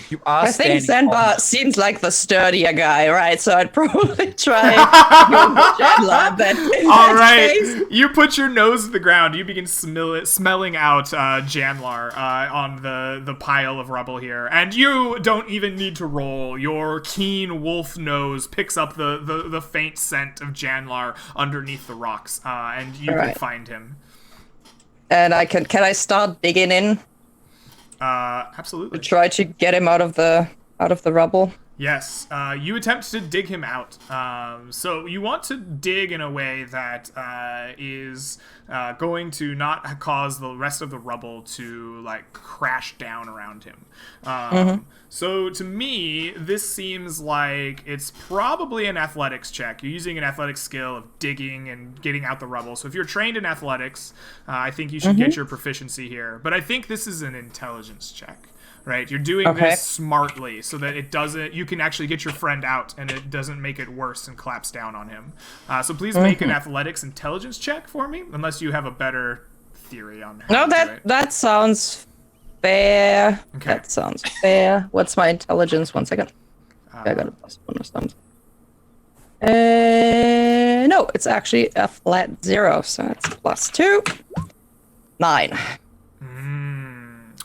You are I think standing Zenbar on- seems like the sturdier guy, right? So I'd probably try Janlar then. All right, you put your nose to the ground. You begin smelling out Janlar on the pile of rubble here, and you don't even need to roll. Your keen wolf nose picks up the faint scent of Janlar underneath the rocks, and you can find him. And can I start digging in? Absolutely. To try to get him out of the rubble. Yes, you attempt to dig him out. So you want to dig in a way that is going to not cause the rest of the rubble to like crash down around him. So to me, this seems like it's probably an athletics check. You're using an athletics skill of digging and getting out the rubble. So if you're trained in athletics, I think you should get your proficiency here. But I think this is an intelligence check. Right, you're doing this smartly so that it doesn't. You can actually get your friend out, and it doesn't make it worse and collapse down on him. So please make an athletics intelligence check for me, unless you have a better theory on how to do it. That sounds fair. Okay. That sounds fair. What's my intelligence? 1 second. I got a +1 or something. No, it's actually a flat 0, so it's +2. 9.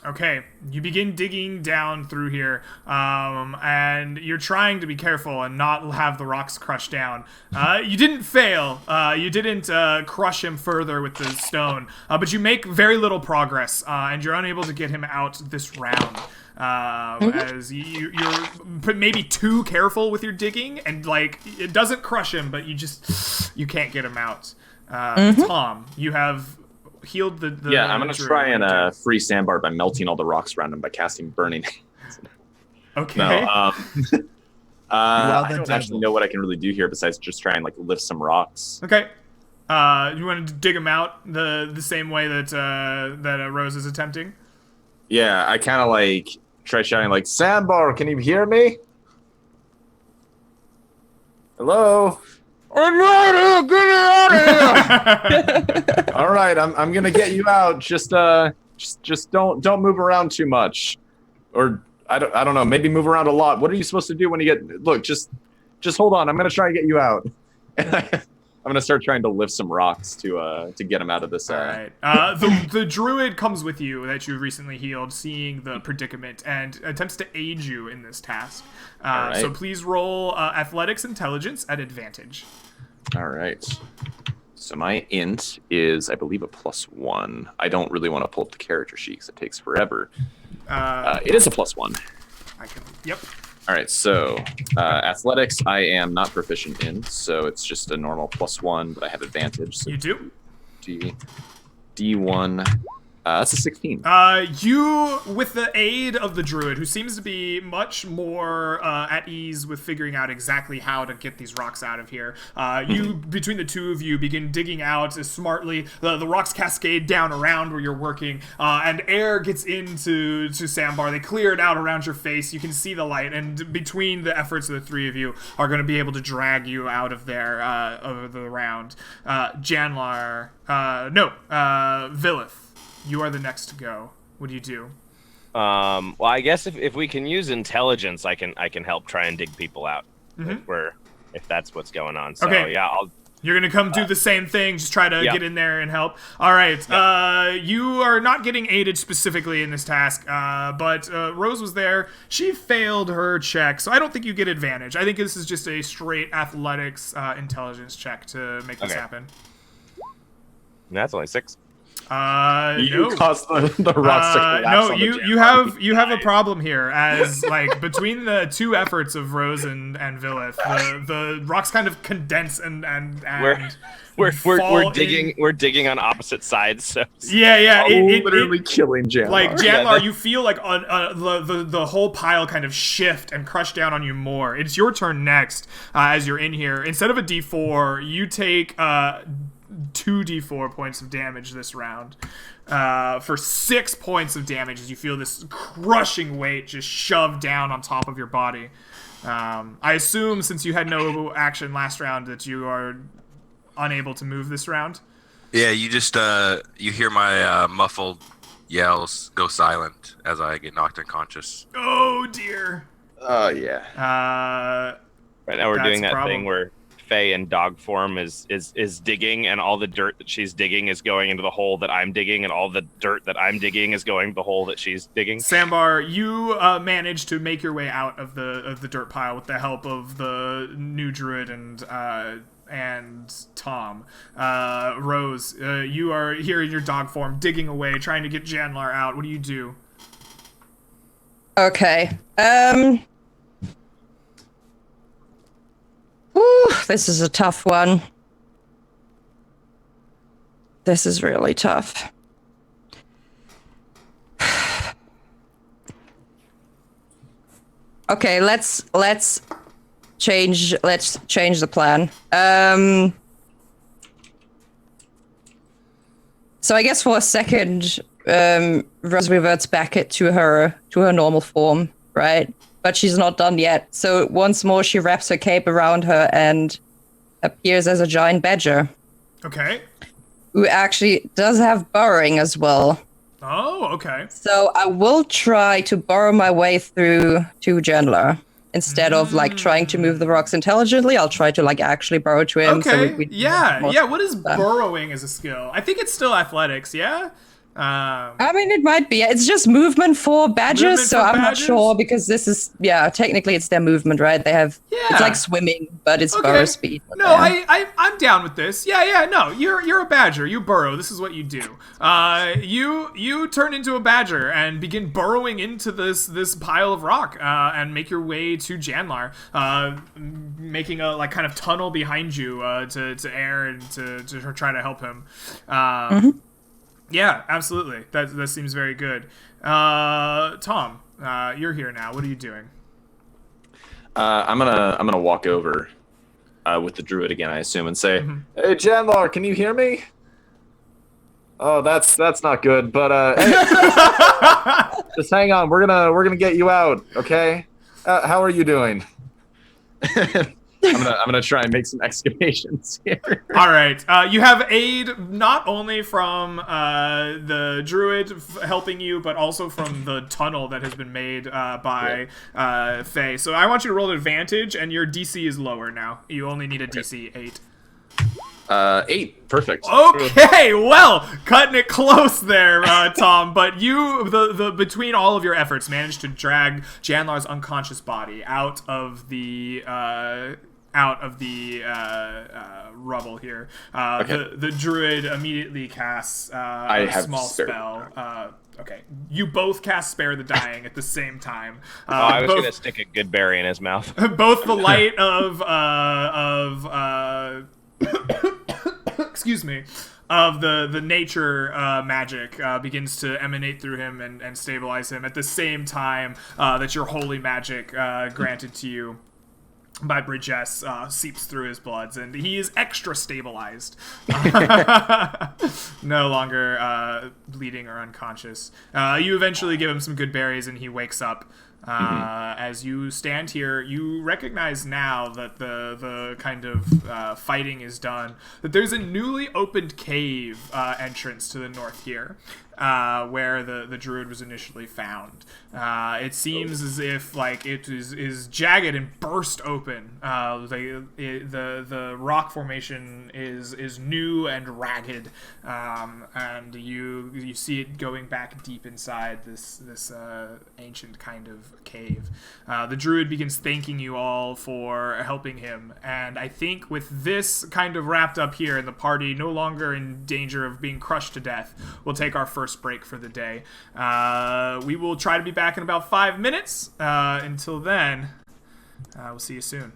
Okay, you begin digging down through here, and you're trying to be careful and not have the rocks crush down. You didn't fail. You didn't crush him further with the stone, but you make very little progress, and you're unable to get him out this round. As you're maybe too careful with your digging, and like it doesn't crush him, but you can't get him out. Tom, you have healed the Yeah, I'm gonna try and free Sandbar by melting all the rocks around him by casting Burning. Okay. No, I don't actually know what I can really do here besides just try and like lift some rocks. Okay. You want to dig him out the same way that Rose is attempting? Yeah, I kind of like try shouting like, Sandbar, can you hear me? Hello? I'm right here. Get me out of here! All right, I'm gonna get you out. Just don't move around too much, or I don't know. Maybe move around a lot. What are you supposed to do when you get? Look, just hold on. I'm gonna try and get you out. I'm gonna start trying to lift some rocks to get him out of this. All right. The druid comes with you that you recently healed, seeing the predicament, and attempts to aid you in this task. Right. So please roll athletics intelligence at advantage. All right. So my int is, I believe, a +1. I don't really want to pull up the character sheet because it takes forever. It is a +1. Yep. All right. So athletics, I am not proficient in, so it's just a normal +1, but I have advantage. So You do? D1 That's a 16. You, with the aid of the druid, who seems to be much more at ease with figuring out exactly how to get these rocks out of here, you, between the two of you, begin digging out smartly. The rocks cascade down around where you're working, and air gets into Sandbar. They clear it out around your face. You can see the light, and between the efforts of the three of you are going to be able to drag you out of there over the round. Janlar, Villith. You are the next to go. What do you do? Well, I guess if we can use intelligence, I can help try and dig people out. If that's what's going on. So okay. Yeah, You're gonna come do the same thing, just try to get in there and help. All right. You are not getting aided specifically in this task, but Rose was there. She failed her check, so I don't think you get advantage. I think this is just a straight athletics intelligence check to make this happen. That's only 6. You caused the rocks to collapse. No, on you have a problem here, as like between the two efforts of Rose and Villith, the rocks kind of condense and we're digging on opposite sides. So literally killing Janlar. Like Janlar, you feel like the whole pile kind of shift and crush down on you more. It's your turn next, as you're in here. Instead of a D4, you take 2d4 points of damage this round. For 6 points of damage as you feel this crushing weight just shoved down on top of your body. I assume, since you had no action last round, that you are unable to move this round. Yeah, you just you hear my muffled yells go silent as I get knocked unconscious. Oh dear. Oh yeah. Right now we're doing that thing where Faye in dog form is digging, and all the dirt that she's digging is going into the hole that I'm digging, and all the dirt that I'm digging is going to the hole that she's digging. Sandbar, you managed to make your way out of the dirt pile with the help of the new druid and Tom. Rose, you are here in your dog form, digging away, trying to get Janlar out. What do you do? Okay. Ooh, this is a tough one. This is really tough. Okay, let's change the plan. So I guess for a second, Rose reverts back to her normal form, right? But she's not done yet. So once more, she wraps her cape around her and appears as a giant badger. Okay. Who actually does have burrowing as well. Oh, okay. So I will try to burrow my way through to Janlar. Instead of like trying to move the rocks intelligently, I'll try to like actually burrow to him. Okay. So Yeah. What is burrowing as a skill? I think it's still athletics. Yeah. I mean, it might be. It's just movement for badgers, I'm not sure because this is technically it's their movement, right? They have it's like swimming, but it's burrow speed. No, I'm down with this. Yeah. No, you're a badger. You burrow. This is what you do. You turn into a badger and begin burrowing into this pile of rock and make your way to Janlar, making a like kind of tunnel behind you to air and to try to help him. Yeah, absolutely. That seems very good. Tom, you're here now. What are you doing? I'm gonna walk over with the druid again, I assume, and say, "Hey, Janlar, can you hear me?" Oh, that's not good. But hey, just hang on. We're gonna get you out. Okay? How are you doing? I'm gonna try and make some excavations here. All right. You have aid not only from the druid helping you, but also from the tunnel that has been made by Faye. So I want you to roll an advantage, and your DC is lower now. You only need a DC 8. 8. Perfect. Okay, well, cutting it close there, Tom. But you, the between all of your efforts, managed to drag Janlar's unconscious body out of the rubble here. The druid immediately casts a small spell. Okay, you both cast Spare the Dying at the same time. I was gonna stick a good berry in his mouth. Both the light of excuse me, of the nature magic begins to emanate through him and stabilize him at the same time that your holy magic granted to you by Bridges seeps through his bloods, and he is extra stabilized. No longer bleeding or unconscious. You eventually give him some good berries, and he wakes up. As you stand here, you recognize now that the kind of fighting is done, that there's a newly opened cave entrance to the north here, where the druid was initially found. It seems as if like it is jagged and burst open. The rock formation is new and ragged, and you see it going back deep inside this ancient kind of cave. The druid begins thanking you all for helping him, and I think with this kind of wrapped up here and the party no longer in danger of being crushed to death, we'll take our first break for the day. We will try to be back in about 5 minutes. Until then, we'll see you soon.